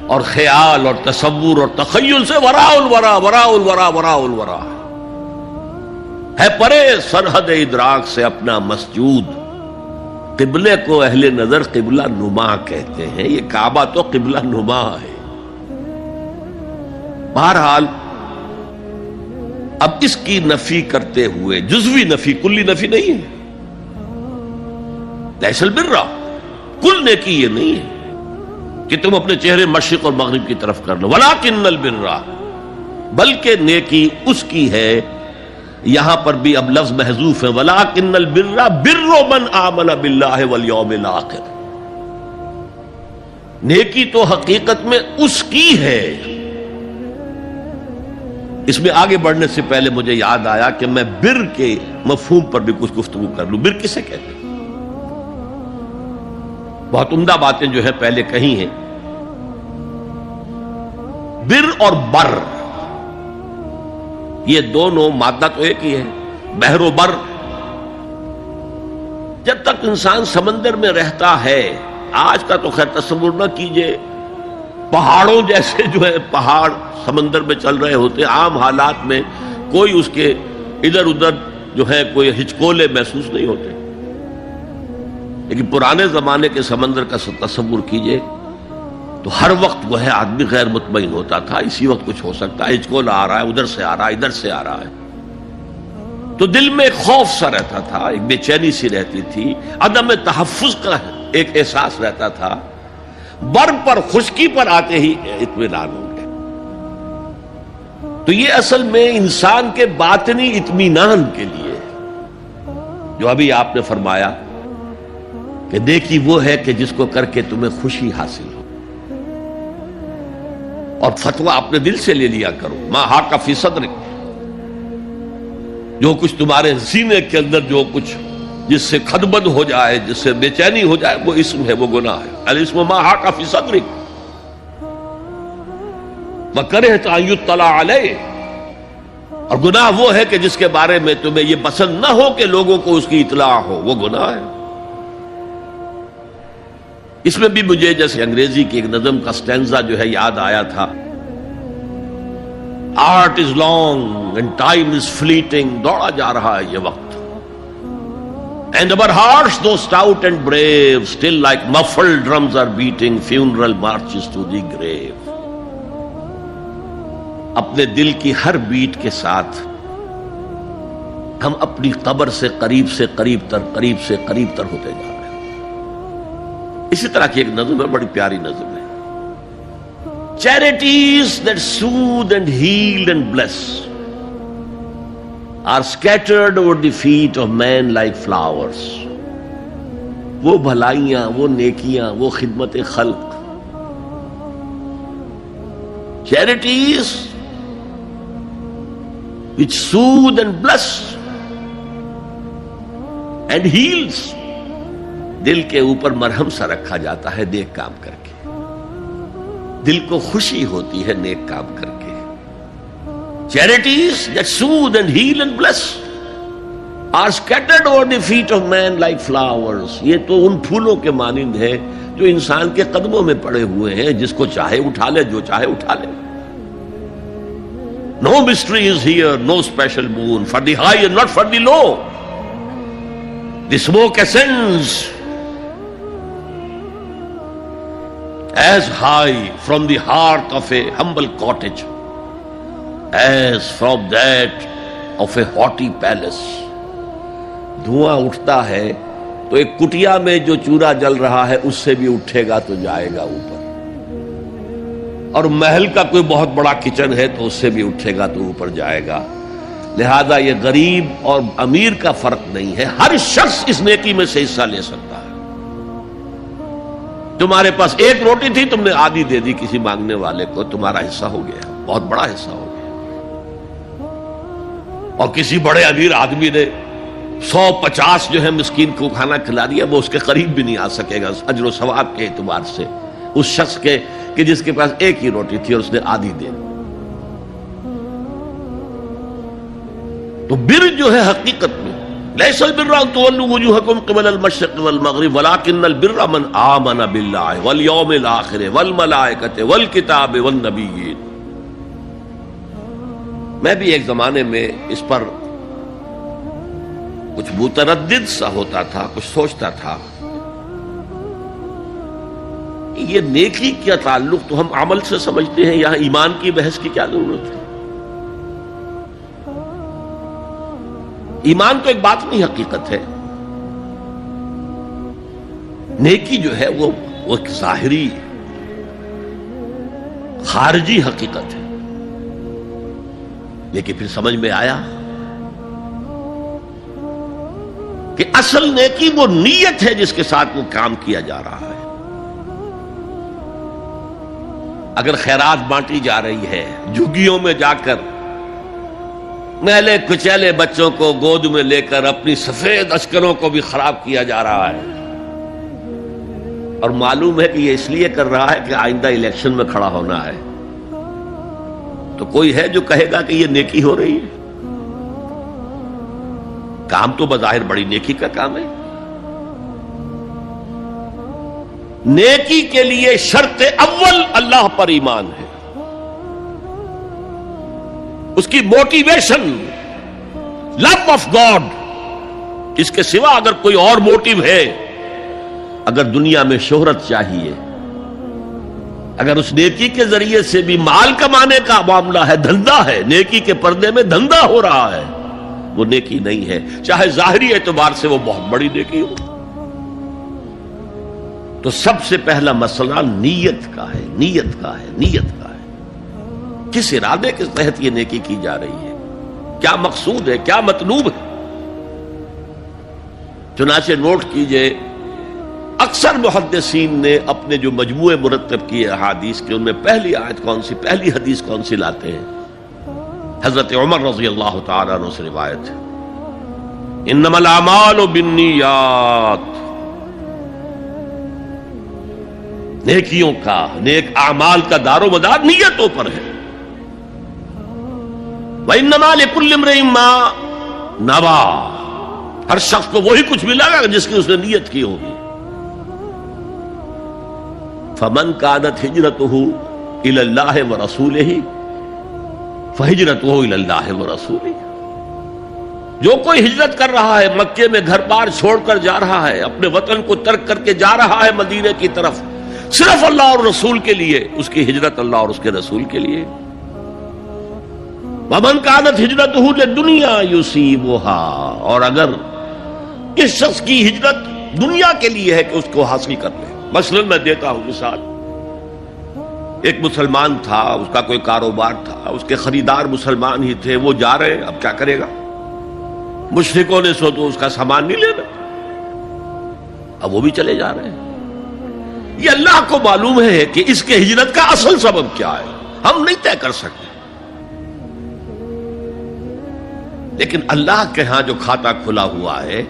اور خیال اور تصور اور تخیل سے وراء الورا وراء الورا وراء الورا ہے، پرے سرحد ادراک سے اپنا مسجود، قبلے کو اہل نظر قبلہ نما کہتے ہیں، یہ کعبہ تو قبلہ نما ہے۔ بہرحال اب اس کی نفی کرتے ہوئے، جزوی نفی، کلی نفی نہیں ہے، لیس البر کل نیکی یہ نہیں ہے کہ تم اپنے چہرے مشرق اور مغرب کی طرف کر لو، ولکن البر، بلکہ نیکی اس کی ہے، یہاں پر بھی اب لفظ محذوف ہے، ولکن البر بر من آمن باللہ والیوم الآخر، نیکی تو حقیقت میں اس کی ہے۔ اس میں آگے بڑھنے سے پہلے مجھے یاد آیا کہ میں بر کے مفہوم پر بھی کچھ گفتگو کر لوں۔ بر کسے کہتے ہیں؟ بہت عمدہ باتیں جو ہے پہلے کہی ہیں۔ بر اور بر یہ دونوں مادہ تو ایک ہی ہے، بحر و بر۔ جب تک انسان سمندر میں رہتا ہے، آج کا تو خیر تصور نہ کیجئے، پہاڑوں جیسے جو ہے پہاڑ سمندر میں چل رہے ہوتے، عام حالات میں کوئی اس کے ادھر ادھر جو ہے کوئی ہچکولے محسوس نہیں ہوتے، لیکن پرانے زمانے کے سمندر کا تصور کیجئے تو ہر وقت وہ ہے آدمی غیر مطمئن ہوتا تھا، اسی وقت کچھ ہو سکتا ہے، ہچکولا آ رہا ہے، ادھر سے آ رہا ہے، ادھر سے آ رہا ہے، تو دل میں ایک خوف سا رہتا تھا، ایک بے چینی سی رہتی تھی، عدم تحفظ کا ایک احساس رہتا تھا۔ بر پر، خشکی پر آتے ہی اطمینان ہو گئے۔ تو یہ اصل میں انسان کے باطنی اطمینان کے لیے، جو ابھی آپ نے فرمایا کہ نیکی وہ ہے کہ جس کو کر کے تمہیں خوشی حاصل ہو۔ اور فتویٰ اپنے دل سے لے لیا کرو. ما حاک فی صدرک، جو کچھ تمہارے سینے کے اندر جو کچھ جس سے خدبد ہو جائے، جس سے بے چینی ہو جائے، وہ اسم ہے، وہ گناہ ہے. الاسم ما حاک فی صدرک وکرہت ان یطلع علیہ، اور گناہ وہ ہے کہ جس کے بارے میں تمہیں یہ پسند نہ ہو کہ لوگوں کو اس کی اطلاع ہو، وہ گناہ ہے. اس میں بھی مجھے جیسے انگریزی کی ایک نظم کا سٹینزا جو ہے یاد آیا تھا. Art is long and time is fleeting, دوڑا جا رہا ہے یہ وقت. And our hearts though stout and brave still like muffled drums are beating funeral marches to the grave. اپنے دل کی ہر بیٹ کے ساتھ ہم اپنی قبر سے قریب سے قریب تر، قریب سے قریب تر ہوتے جا رہے ہیں. اسی طرح کی ایک نظم ہے، بڑی پیاری نظم ہے. Charities that soothe and heal and bless are scattered over the feet of men like flowers. وہ بھلائیاں، وہ نیکیاں، وہ خدمت خلق، charities which soothe and bless and heals، دل کے اوپر مرہم سا رکھا جاتا ہے نیک کام کر کے. دل کو خوشی ہوتی ہے نیک کام کر کے. Charities that soothe and heal and bless are scattered over the feet of man like flowers. یہ تو ان پھولوں کے مانند ہے جو انسان کے قدموں میں پڑے ہوئے ہیں، جس کو چاہے اٹھا لے، جو چاہے اٹھا لے. No mystery is here, no special boon for the high and not for the low. The smoke ascends as high from the hearth of a humble cottage as from that of a haughty palace. دھواں اٹھتا ہے تو ایک کٹیا میں جو چورا جل رہا ہے اس سے بھی اٹھے گا تو جائے گا اوپر، اور محل کا کوئی بہت بڑا کچن ہے تو اس سے بھی اٹھے گا تو اوپر جائے گا. لہذا یہ غریب اور امیر کا فرق نہیں ہے، ہر شخص اس نیکی میں سے حصہ لے سکتا ہے. تمہارے پاس ایک روٹی تھی، تم نے آدھی دے دی کسی مانگنے والے کو، تمہارا حصہ ہو گیا، بہت بڑا حصہ ہو گیا. اور کسی بڑے امیر آدمی نے 150 جو ہے مسکین کو کھانا کھلا دیا، وہ اس کے قریب بھی نہیں آ سکے گا اجر و ثواب کے اعتبار سے اس شخص کے کہ جس کے پاس ایک ہی روٹی تھی اور اس نے آدھی دے دی. تو بر جو ہے حقیقت میں لیس البر ان تولوا وجوهکم قبل المشرق والمغرب ولکن البر من آمن باللہ والیوم الآخر والملائکۃ والکتاب والنبیین. میں بھی ایک زمانے میں اس پر کچھ متردد سا ہوتا تھا، کچھ سوچتا تھا یہ نیکی کا تعلق تو ہم عمل سے سمجھتے ہیں، یہاں ایمان کی بحث کی کیا ضرورت ہے؟ ایمان تو ایک باطنی حقیقت ہے، نیکی جو ہے وہ ایک ظاہری خارجی حقیقت ہے. لیکن پھر سمجھ میں آیا کہ اصل نیکی وہ نیت ہے جس کے ساتھ وہ کام کیا جا رہا ہے. اگر خیرات بانٹی جا رہی ہے، جھگیوں میں جا کر میلے کچیلے بچوں کو گود میں لے کر اپنی سفید اشکروں کو بھی خراب کیا جا رہا ہے، اور معلوم ہے کہ یہ اس لیے کر رہا ہے کہ آئندہ الیکشن میں کھڑا ہونا ہے، تو کوئی ہے جو کہے گا کہ یہ نیکی ہو رہی ہے؟ کام تو بظاہر بڑی نیکی کا کام ہے. نیکی کے لیے شرط اول اللہ پر ایمان ہے، اس کی موٹیویشن لو آف گاڈ. اس کے سوا اگر کوئی اور موٹیو ہے، اگر دنیا میں شہرت چاہیے، اگر اس نیکی کے ذریعے سے بھی مال کمانے کا معاملہ ہے، دھندا ہے، نیکی کے پردے میں دھندا ہو رہا ہے، وہ نیکی نہیں ہے، چاہے ظاہری اعتبار سے وہ بہت بڑی نیکی ہو. تو سب سے پہلا مسئلہ نیت کا ہے، نیت کا ہے، نیت کا ہے. کس ارادے کے تحت یہ نیکی کی جا رہی ہے، کیا مقصود ہے، کیا مطلوب ہے. چنانچہ نوٹ کیجئے اکثر محدثین نے اپنے جو مجموعے مرتب کیے احادیث کے، ان میں پہلی آیت کون سی، پہلی حدیث کون سی لاتے ہیں؟ حضرت عمر رضی اللہ تعالیٰ عنہ سے روایت ہے، انما الاعمال بالنیات، نیکیوں کا، نیک اعمال کا دار و مدار نیتوں پر ہے۔ وانما لکل امرئ ما نویٰ، ہر شخص کو وہی کچھ ملے گا جس کی اس نے نیت کی ہوگی۔ فمن كانت ہجرته الى اللہ ورسولہ فہجرته الى اللہ ورسولہ، جو کوئی ہجرت کر رہا ہے، مکے میں گھر بار چھوڑ کر جا رہا ہے، اپنے وطن کو ترک کر کے جا رہا ہے مدینے کی طرف، صرف اللہ اور رسول کے لیے، اس کی ہجرت اللہ اور اس کے رسول کے لیے۔ ومن كانت ہجرته للدنیا يصيبها، اور اگر اس شخص کی ہجرت دنیا کے لیے ہے کہ اس کو حاصل کر لے، مثلا میں دیتا ہوں مثال، ایک مسلمان تھا، اس کا کوئی کاروبار تھا، اس کے خریدار مسلمان ہی تھے، وہ جا رہے ہیں، اب کیا کرے گا؟ مشرکوں نے سو تو اس کا سامان نہیں لینا، اب وہ بھی چلے جا رہے ہیں۔ یہ اللہ کو معلوم ہے کہ اس کے ہجرت کا اصل سبب کیا ہے، ہم نہیں طے کر سکتے، لیکن اللہ کے ہاں جو کھاتا کھلا ہوا ہے،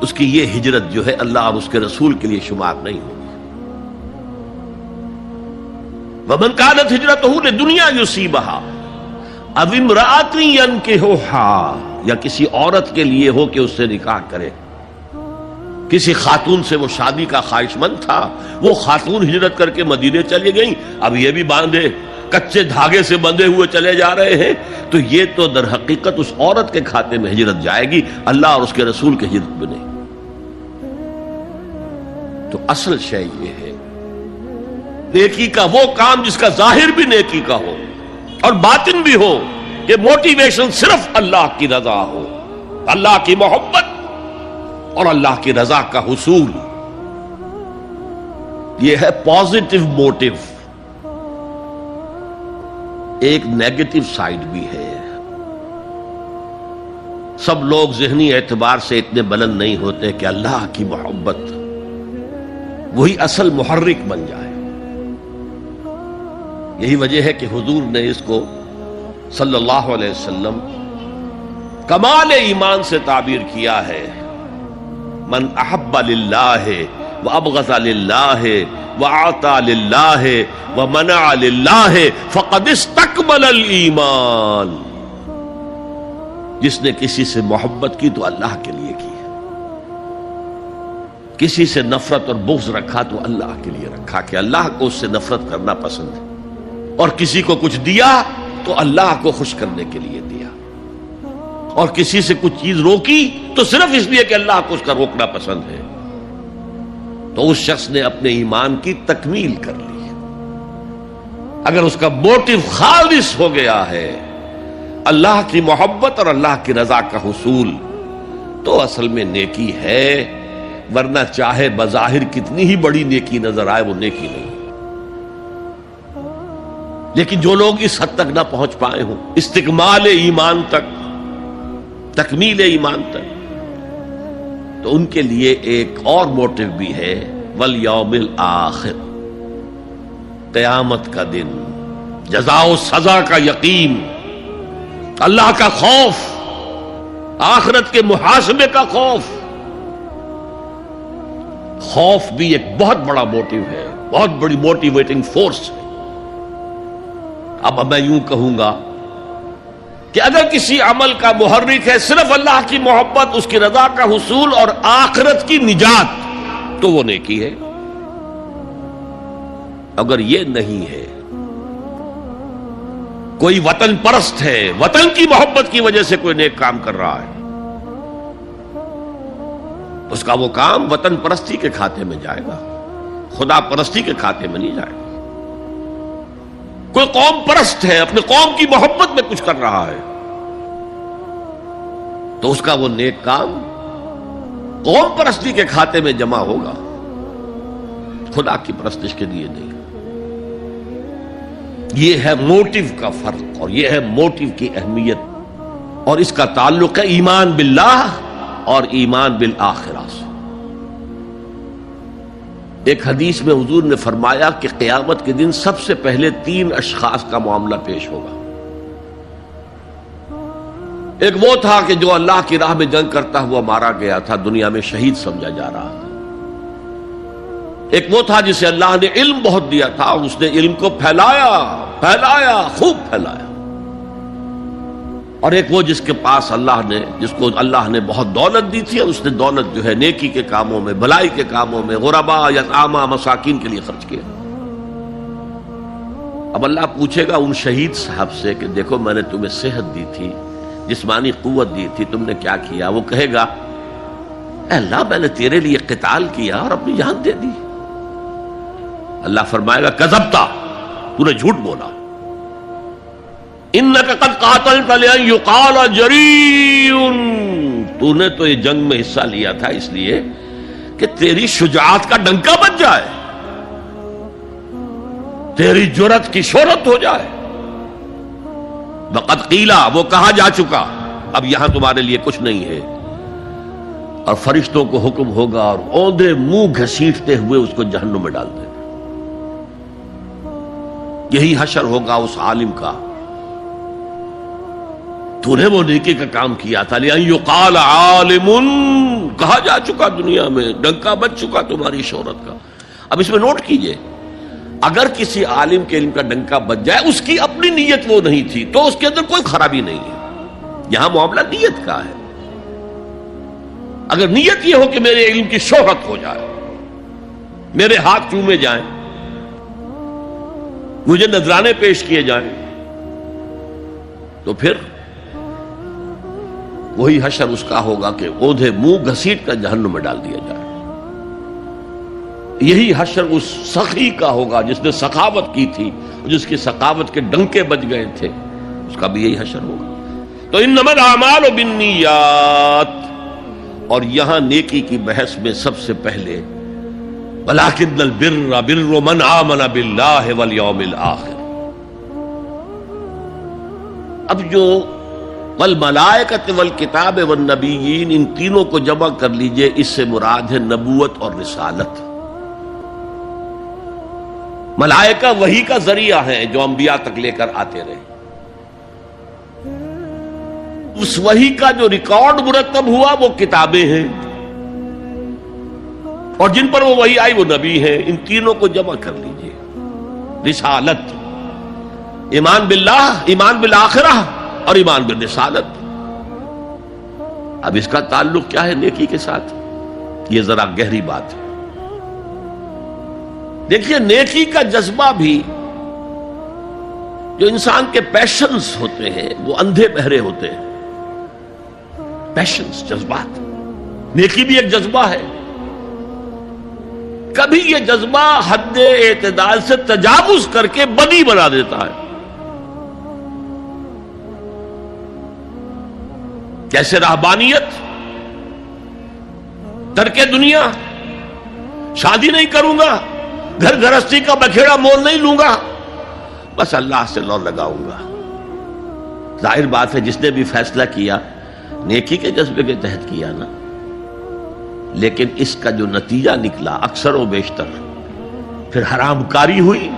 اس کی یہ ہجرت جو ہے اللہ اور اس کے رسول کے لیے شمار نہیں ہوگی۔ وَمَنْ كَانَتْ هِجْرَتُهُ لِدُنْيَا يُصِيبَهَا أَوْ امْرَأَةٍ يَنكِحُهَا، یا کسی عورت کے لیے ہو کہ اس سے نکاح کرے، کسی خاتون سے وہ شادی کا خواہشمند تھا، وہ خاتون ہجرت کر کے مدینے چلی گئیں، اب یہ بھی باندھے کچے دھاگے سے بندھے ہوئے چلے جا رہے ہیں، تو یہ تو در حقیقت اس عورت کے کھاتے میں ہجرت جائے گی، اللہ اور اس کے رسول کی ہجرت میں نہیں۔ تو اصل شے یہ ہے، نیکی کا وہ کام جس کا ظاہر بھی نیکی کا ہو اور باطن بھی ہو، کہ موٹیویشن صرف اللہ کی رضا ہو، اللہ کی محبت اور اللہ کی رضا کا حصول، یہ ہے پازیٹو موٹیو۔ ایک نیگیٹو سائیڈ بھی ہے، سب لوگ ذہنی اعتبار سے اتنے بلند نہیں ہوتے کہ اللہ کی محبت وہی اصل محرک بن جائے۔ یہی وجہ ہے کہ حضور نے اس کو صلی اللہ علیہ وسلم کمال ایمان سے تعبیر کیا ہے، من احب للہ وابغض للہ وعطى للہ ومنع للہ فقد استکمل الایمان، جس نے کسی سے محبت کی تو اللہ کے لیے کی، کسی سے نفرت اور بغض رکھا تو اللہ کے لیے رکھا، کہ اللہ کو اس سے نفرت کرنا پسند ہے، اور کسی کو کچھ دیا تو اللہ کو خوش کرنے کے لیے دیا، اور کسی سے کچھ چیز روکی تو صرف اس لیے کہ اللہ کو اس کا روکنا پسند ہے، تو اس شخص نے اپنے ایمان کی تکمیل کر لی۔ اگر اس کا موٹیو خالص ہو گیا ہے اللہ کی محبت اور اللہ کی رضا کا حصول، تو اصل میں نیکی ہے، ورنہ چاہے بظاہر کتنی ہی بڑی نیکی نظر آئے وہ نیکی نہیں۔ لیکن جو لوگ اس حد تک نہ پہنچ پائے ہوں، استکمال ایمان تک، تکمیل ایمان تک، تو ان کے لیے ایک اور موٹیو بھی ہے، والیوم الآخر، قیامت کا دن، جزا و سزا کا یقین، اللہ کا خوف، آخرت کے محاسبے کا خوف۔ خوف بھی ایک بہت بڑا موٹیو ہے، بہت بڑی موٹیویٹنگ فورس ہے۔ اب میں یوں کہوں گا کہ اگر کسی عمل کا محرک ہے صرف اللہ کی محبت، اس کی رضا کا حصول اور آخرت کی نجات، تو وہ نیکی ہے۔ اگر یہ نہیں ہے، کوئی وطن پرست ہے، وطن کی محبت کی وجہ سے کوئی نیک کام کر رہا ہے، اس کا وہ کام وطن پرستی کے کھاتے میں جائے گا، خدا پرستی کے کھاتے میں نہیں جائے گا۔ کوئی قوم پرست ہے، اپنے قوم کی محبت میں کچھ کر رہا ہے، تو اس کا وہ نیک کام قوم پرستی کے کھاتے میں جمع ہوگا، خدا کی پرستش کے لیے نہیں۔ یہ ہے موٹیو کا فرق، اور یہ ہے موٹیو کی اہمیت، اور اس کا تعلق ہے ایمان باللہ اور ایمان بالآخرہ سے۔ ایک حدیث میں حضور نے فرمایا کہ قیامت کے دن سب سے پہلے 3 اشخاص کا معاملہ پیش ہوگا. ایک وہ تھا کہ جو اللہ کی راہ میں جنگ کرتا ہوا مارا گیا تھا، دنیا میں شہید سمجھا جا رہا تھا. ایک وہ تھا جسے اللہ نے علم بہت دیا تھا اور اس نے علم کو پھیلایا خوب پھیلایا. اور ایک وہ جس کے پاس جس کو اللہ نے بہت دولت دی تھی اور اس نے دولت جو ہے نیکی کے کاموں میں، بھلائی کے کاموں میں، غربا، یتاما، مساکین کے لیے خرچ کیا. اب اللہ پوچھے گا ان شہید صاحب سے کہ دیکھو میں نے تمہیں صحت دی تھی، جسمانی قوت دی تھی، تم نے کیا کیا؟ وہ کہے گا اے اللہ میں نے تیرے لیے قتال کیا اور اپنی جان دے دی. اللہ فرمائے گا کذبتا، تو نے جھوٹ بولا. انک قد قاتلت لأن یقال جریء، تو نے تو یہ جنگ میں حصہ لیا تھا اس لیے کہ تیری شجاعت کا ڈنکا بج جائے، تیری جرأت کی شہرت ہو جائے. وقد قیلا، وہ کہا جا چکا، اب یہاں تمہارے لیے کچھ نہیں ہے. اور فرشتوں کو حکم ہوگا اور اوندے منہ گھسیٹتے ہوئے اس کو جہنم میں ڈال دیں. یہی حشر ہوگا اس عالم کا، تو نے وہ نیکی کا کام کیا تھا. لأن یقال عالم، کہا جا چکا دنیا میں، ڈنکا بج چکا تمہاری شہرت کا. اب اس میں نوٹ کیجئے، اگر کسی عالم کے علم کا ڈنکا بج جائے، اس کی اپنی نیت وہ نہیں تھی تو اس کے اندر کوئی خرابی نہیں ہے. یہاں معاملہ نیت کا ہے. اگر نیت یہ ہو کہ میرے علم کی شہرت ہو جائے، میرے ہاتھ چومے جائیں، مجھے نذرانے پیش کیے جائیں، تو پھر وہی حشر اس کا ہوگا کہ اوندھے منہ گھسیٹ کر جہنم میں ڈال دیا جائے. یہی حشر اس سخی کا ہوگا جس نے سخاوت کی تھی، جس کی سخاوت کے ڈنکے بج گئے تھے، اس کا بھی یہی حشر ہوگا. تو انما الاعمال بالنیات، اور یہاں نیکی کی بحث میں سب سے پہلے ولکن البر بر من آمن باللہ والیوم الآخر. اب جو والملائکۃ والکتاب والنبیین، ان تینوں کو جمع کر لیجئے، اس سے مراد ہے نبوت اور رسالت. ملائکہ وحی کا ذریعہ ہیں جو انبیاء تک لے کر آتے رہے. اس وحی کا جو ریکارڈ مرتب ہوا وہ کتابیں ہیں، اور جن پر وہ وحی آئی وہ نبی ہیں. ان تینوں کو جمع کر لیجئے. رسالت، ایمان باللہ، ایمان بالآخرہ اور ایمان بالرسالت. اب اس کا تعلق کیا ہے نیکی کے ساتھ؟ یہ ذرا گہری بات ہے. دیکھیے نیکی کا جذبہ بھی، جو انسان کے پیشنز ہوتے ہیں وہ اندھے بہرے ہوتے ہیں. پیشنز، جذبات. نیکی بھی ایک جذبہ ہے. کبھی یہ جذبہ حد اعتدال سے تجاوز کر کے بدی بنا دیتا ہے. جیسے رہبانیت، ترک دنیا، شادی نہیں کروں گا، گھر گھرستی کا بکھیڑا مول نہیں لوں گا، بس اللہ سے لو لگاؤں گا. ظاہر بات ہے جس نے بھی فیصلہ کیا نیکی کے جذبے کے تحت کیا نا، لیکن اس کا جو نتیجہ نکلا اکثر و بیشتر پھر حرام کاری ہوئی.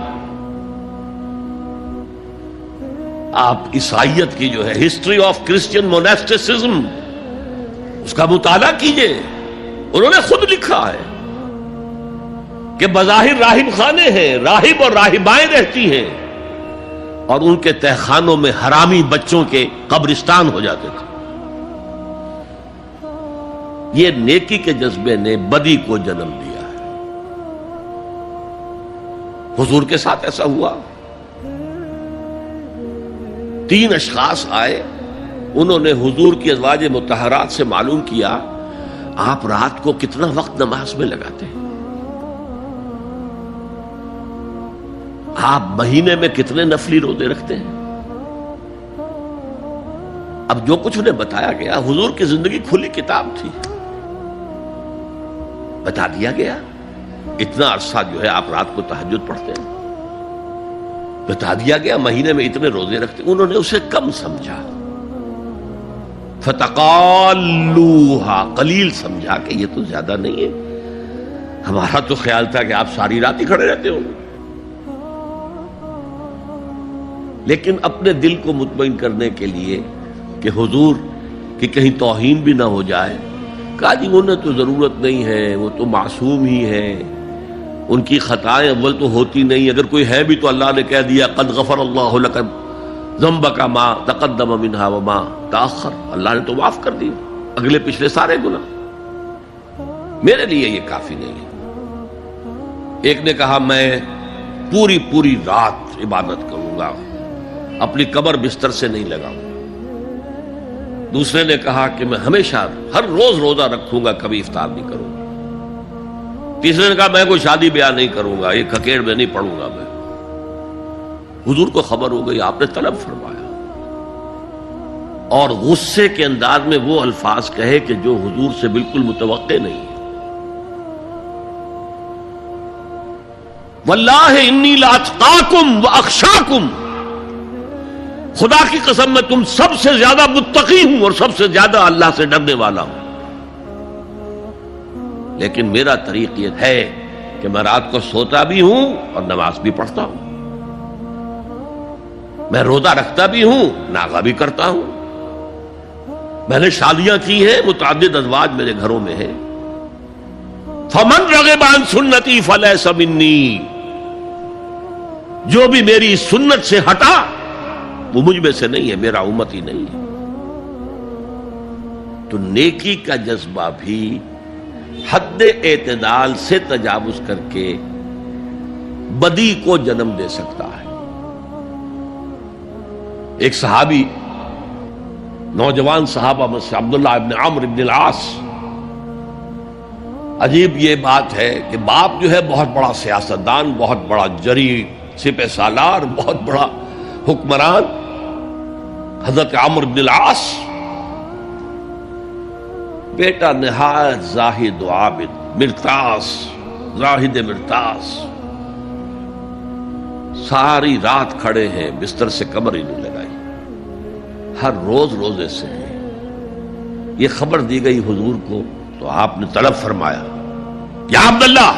آپ عیسائیت کی جو ہے ہسٹری آف کرسچین موناسٹسزم، اس کا مطالعہ کیجئے. انہوں نے خود لکھا ہے کہ بظاہر راہب خانے ہیں، راہب اور راہبائیں رہتی ہیں، اور ان کے تہخانوں میں حرامی بچوں کے قبرستان ہو جاتے تھے. یہ نیکی کے جذبے نے بدی کو جنم دیا ہے. حضور کے ساتھ ایسا ہوا. 3 اشخاص آئے، انہوں نے حضور کی ازواج مطہرات سے معلوم کیا آپ رات کو کتنا وقت نماز میں لگاتے ہیں، آپ مہینے میں کتنے نفلی روزے رکھتے ہیں. اب جو کچھ انہیں بتایا گیا، حضور کی زندگی کھلی کتاب تھی، بتا دیا گیا اتنا عرصہ جو ہے آپ رات کو تہجد پڑھتے ہیں، بتا دیا گیا مہینے میں اتنے روزے رکھتے. انہوں نے اسے کم سمجھا، فتقالوہا، قلیل سمجھا کہ یہ تو زیادہ نہیں ہے. ہمارا تو خیال تھا کہ آپ ساری رات ہی کھڑے رہتے ہو. لیکن اپنے دل کو مطمئن کرنے کے لیے کہ حضور کی کہیں توہین بھی نہ ہو جائے، کہا جی انہیں تو ضرورت نہیں ہے، وہ تو معصوم ہی ہے، ان کی خطائیں اول تو ہوتی نہیں، اگر کوئی ہے بھی تو اللہ نے کہہ دیا قد غفر اللہ لک ذنبک ما تقدم منہا وما تاخر، اللہ نے تو معاف کر دیا اگلے پچھلے سارے گناہ، میرے لیے یہ کافی نہیں ہے. ایک نے کہا میں پوری رات عبادت کروں گا، اپنی قبر بستر سے نہیں لگاؤں. دوسرے نے کہا کہ میں ہمیشہ ہر روز روزہ رکھوں گا، کبھی افطار نہیں کروں گا. تیسرے نے کہا میں کوئی شادی بیاہ نہیں کروں گا، یہ کھکیڑ میں نہیں پڑھوں گا میں. حضور کو خبر ہو گئی، آپ نے طلب فرمایا اور غصے کے انداز میں وہ الفاظ کہے کہ جو حضور سے بالکل متوقع نہیں ہے. واللہ انی لاتقاکم واخشاکم، خدا کی قسم میں تم سب سے زیادہ متقی ہوں اور سب سے زیادہ اللہ سے ڈرنے والا ہوں. لیکن میرا طریق یہ ہے کہ میں رات کو سوتا بھی ہوں اور نماز بھی پڑھتا ہوں، میں روزہ رکھتا بھی ہوں، ناغہ بھی کرتا ہوں، میں نے شادیاں کی ہیں، متعدد ازواج میرے گھروں میں ہیں. فمن رغب عن سنتی فلیس منی، جو بھی میری سنت سے ہٹا وہ مجھ میں سے نہیں ہے، میرا امت ہی نہیں ہے. تو نیکی کا جذبہ بھی حد اعتدال سے تجاوز کر کے بدی کو جنم دے سکتا ہے. ایک صحابی نوجوان صحابہ میں سے عبداللہ ابن عمرو ابن العاص، عجیب یہ بات ہے کہ باپ جو ہے بہت بڑا سیاستدان، بہت بڑا جری سپہ سالار، بہت بڑا حکمران، حضرت عمرو بن العاص، بیٹا نہایت زاہد و عابد، مرتاس، زاہد مرتاس، ساری رات کھڑے ہیں، بستر سے کمر ہی نہیں لگائی، ہر روز روزے سے ہیں. یہ خبر دی گئی حضور کو تو آپ نے طلب فرمایا یا عبداللہ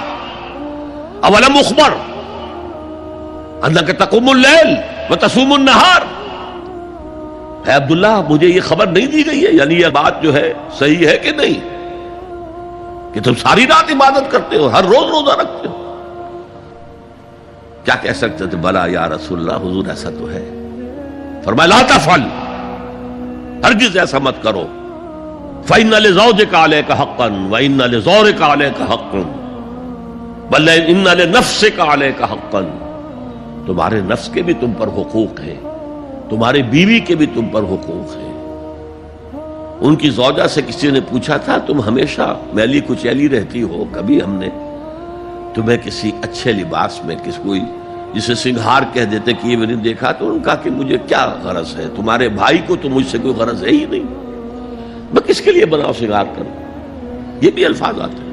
اولم اخبر انک تقوم اللیل وتصوم النہار، اے عبداللہ مجھے یہ خبر نہیں دی گئی ہے، یعنی یہ بات جو ہے صحیح ہے کہ نہیں کہ تم ساری رات عبادت کرتے ہو، ہر روز روزہ رکھتے ہو؟ کیا کہہ سکتے تھے؟ بلا یا رسول اللہ، حضور ایسا تو ہے. فرمایا لا تفعل، ہرگز ایسا مت کرو. فإن لزوجك عليك حقا وإن لزورك عليك حقا بل إن لنفسك عليك حقا، تمہارے نفس کے بھی تم پر حقوق ہیں، تمہاری بیوی کے بھی تم پر حقوق ہیں. ان کی زوجہ سے کسی نے پوچھا تھا تم ہمیشہ میلی کچیلی رہتی ہو، کبھی ہم نے تمہیں کسی اچھے لباس میں کس کوئی جسے سنگھار کہہ دیتے کہ یہ میں نے دیکھا؟ تو ان کا کہ مجھے کیا غرض ہے، تمہارے بھائی کو تو مجھ سے کوئی غرض ہے ہی نہیں، میں کس کے لیے بناؤ سنگھار کروں؟ یہ بھی الفاظ آتے ہیں.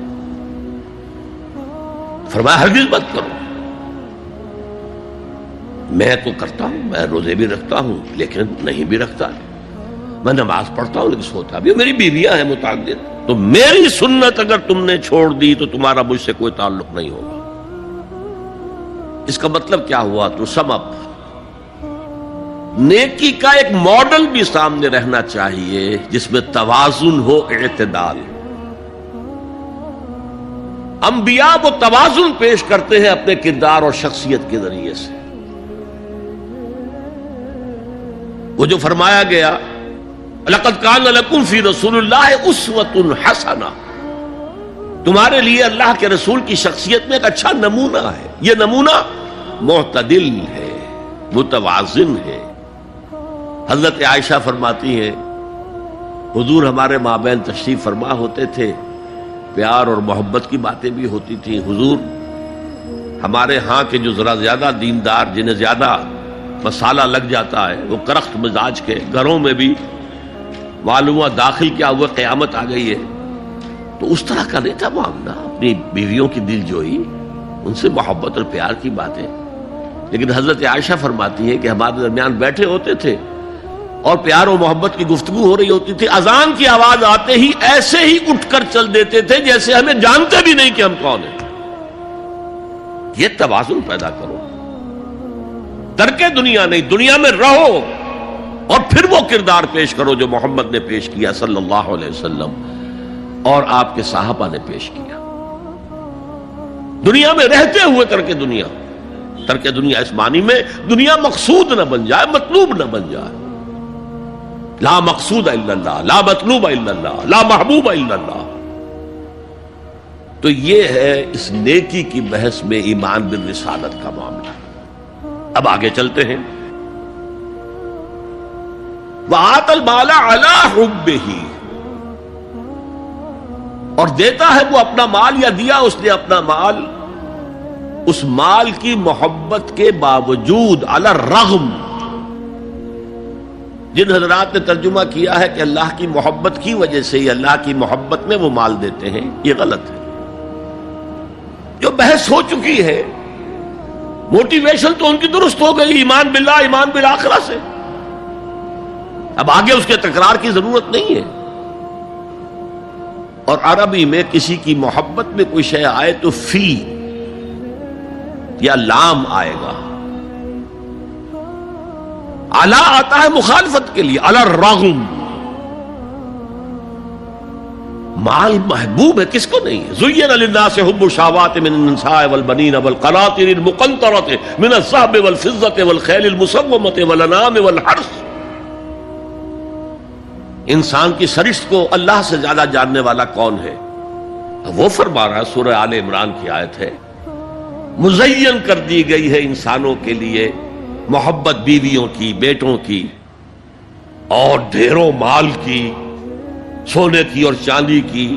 فرمایا ہرگز مت کرو. میں تو کرتا ہوں، میں روزے بھی رکھتا ہوں لیکن نہیں بھی رکھتا، میں نماز پڑھتا ہوں لیکن سوتا بھی. میری بیویاں ہیں متعدد، تو میری سنت اگر تم نے چھوڑ دی تو تمہارا مجھ سے کوئی تعلق نہیں ہوگا. اس کا مطلب کیا ہوا؟ تو سم اپ، نیکی کا ایک ماڈل بھی سامنے رہنا چاہیے جس میں توازن ہو، اعتدال. انبیاء وہ توازن پیش کرتے ہیں اپنے کردار اور شخصیت کے ذریعے سے. وہ جو فرمایا گیا لقد کان لکم فی رسول اللہ اسوۃ حسنہ، تمہارے لیے اللہ کے رسول کی شخصیت میں ایک اچھا نمونہ ہے. یہ نمونہ معتدل ہے، متوازن ہے. حضرت عائشہ فرماتی ہیں حضور ہمارے مابین تشریف فرما ہوتے تھے، پیار اور محبت کی باتیں بھی ہوتی تھیں. حضور ہمارے ہاں کے جو ذرا زیادہ دیندار، جنہیں زیادہ مسالہ لگ جاتا ہے، وہ کرخت مزاج کے گھروں میں بھی معلوم ہوا داخل کیا ہوا قیامت آ گئی ہے. تو اس طرح کا نہیں تھا معاملہ، اپنی بیویوں کی دل جوئی، ان سے محبت اور پیار کی باتیں. لیکن حضرت عائشہ فرماتی ہیں کہ ہمارے درمیان بیٹھے ہوتے تھے اور پیار و محبت کی گفتگو ہو رہی ہوتی تھی، اذان کی آواز آتے ہی ایسے ہی اٹھ کر چل دیتے تھے جیسے ہمیں جانتے بھی نہیں کہ ہم کون ہیں. یہ توازن پیدا کرو. ترک دنیا نہیں، دنیا میں رہو اور پھر وہ کردار پیش کرو جو محمد نے پیش کیا صلی اللہ علیہ وسلم اور آپ کے صحابہ نے پیش کیا. دنیا میں رہتے ہوئے ترک دنیا. ترک دنیا اس معنی میں دنیا مقصود نہ بن جائے، مطلوب نہ بن جائے. لا مقصود الا اللہ، لا مطلوب الا اللہ، لا محبوب الا اللہ. تو یہ ہے اس نیکی کی بحث میں ایمان بالرسالت کا معاملہ. اب آگے چلتے ہیں. وَآتَى الْمَالَ عَلَىٰ حُبِّهِ، اور دیتا ہے وہ اپنا مال، یا دیا اس نے اپنا مال اس مال کی محبت کے باوجود، علی الرغم. جن حضرات نے ترجمہ کیا ہے کہ اللہ کی محبت کی وجہ سے ہی اللہ کی محبت میں وہ مال دیتے ہیں، یہ غلط ہے. جو بحث ہو چکی ہے، موٹیویشن تو ان کی درست ہو گئی، ایمان باللہ، ایمان بالآخرہ سے. اب آگے اس کے تکرار کی ضرورت نہیں ہے. اور عربی میں کسی کی محبت میں کوئی شے آئے تو فی یا لام آئے گا. علی آتا ہے مخالفت کے لیے، علی الرغم. مال محبوب ہے، کس کو نہیں ہے؟ زین للناس حب الشہوات من النساء والبنین والقناطر المقنطرۃ من الذهب والفضة والخیل المسومۃ والانعام والحرث. انسان کی سرشت کو اللہ سے زیادہ جاننے والا کون ہے؟ وہ فرما رہا ہے، سورہ آل عمران کی آیت ہے، مزین کر دی گئی ہے انسانوں کے لیے محبت بیویوں کی، بیٹوں کی، اور ڈھیروں مال کی، سونے کی اور چاندی کی،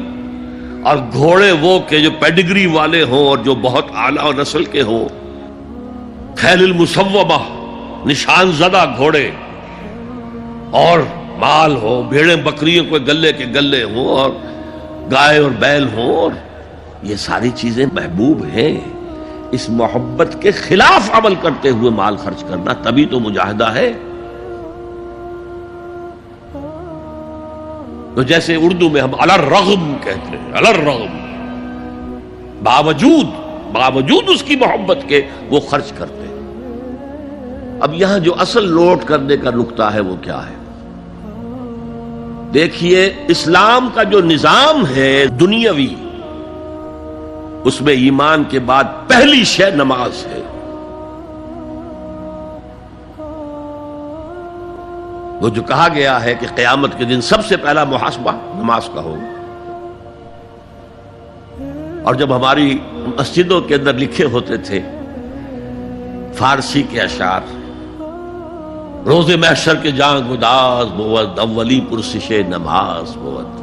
اور گھوڑے وہ کہ جو پیڈگری والے ہوں اور جو بہت اعلیٰ نسل کے ہوں، خیل المسومہ، نشان زدہ گھوڑے، اور مال ہو، بھیڑیں بکریوں کو گلے کے گلے ہوں، اور گائے اور بیل ہوں، اور یہ ساری چیزیں محبوب ہیں. اس محبت کے خلاف عمل کرتے ہوئے مال خرچ کرنا تبھی تو مجاہدہ ہے. تو جیسے اردو میں ہم علی الرغم کہتے ہیں، علی الرغم، باوجود اس کی محبت کے وہ خرچ کرتے ہیں. اب یہاں جو اصل نوٹ کرنے کا نقطہ ہے وہ کیا ہے؟ دیکھیے، اسلام کا جو نظام ہے دنیاوی، اس میں ایمان کے بعد پہلی شے نماز ہے. وہ جو کہا گیا ہے کہ قیامت کے دن سب سے پہلا محاسبہ نماز کا ہوگا. اور جب ہماری مسجدوں کے اندر لکھے ہوتے تھے فارسی کے اشعار، روز محشر کے جان گداز بود، اولی پرسش نماز بود،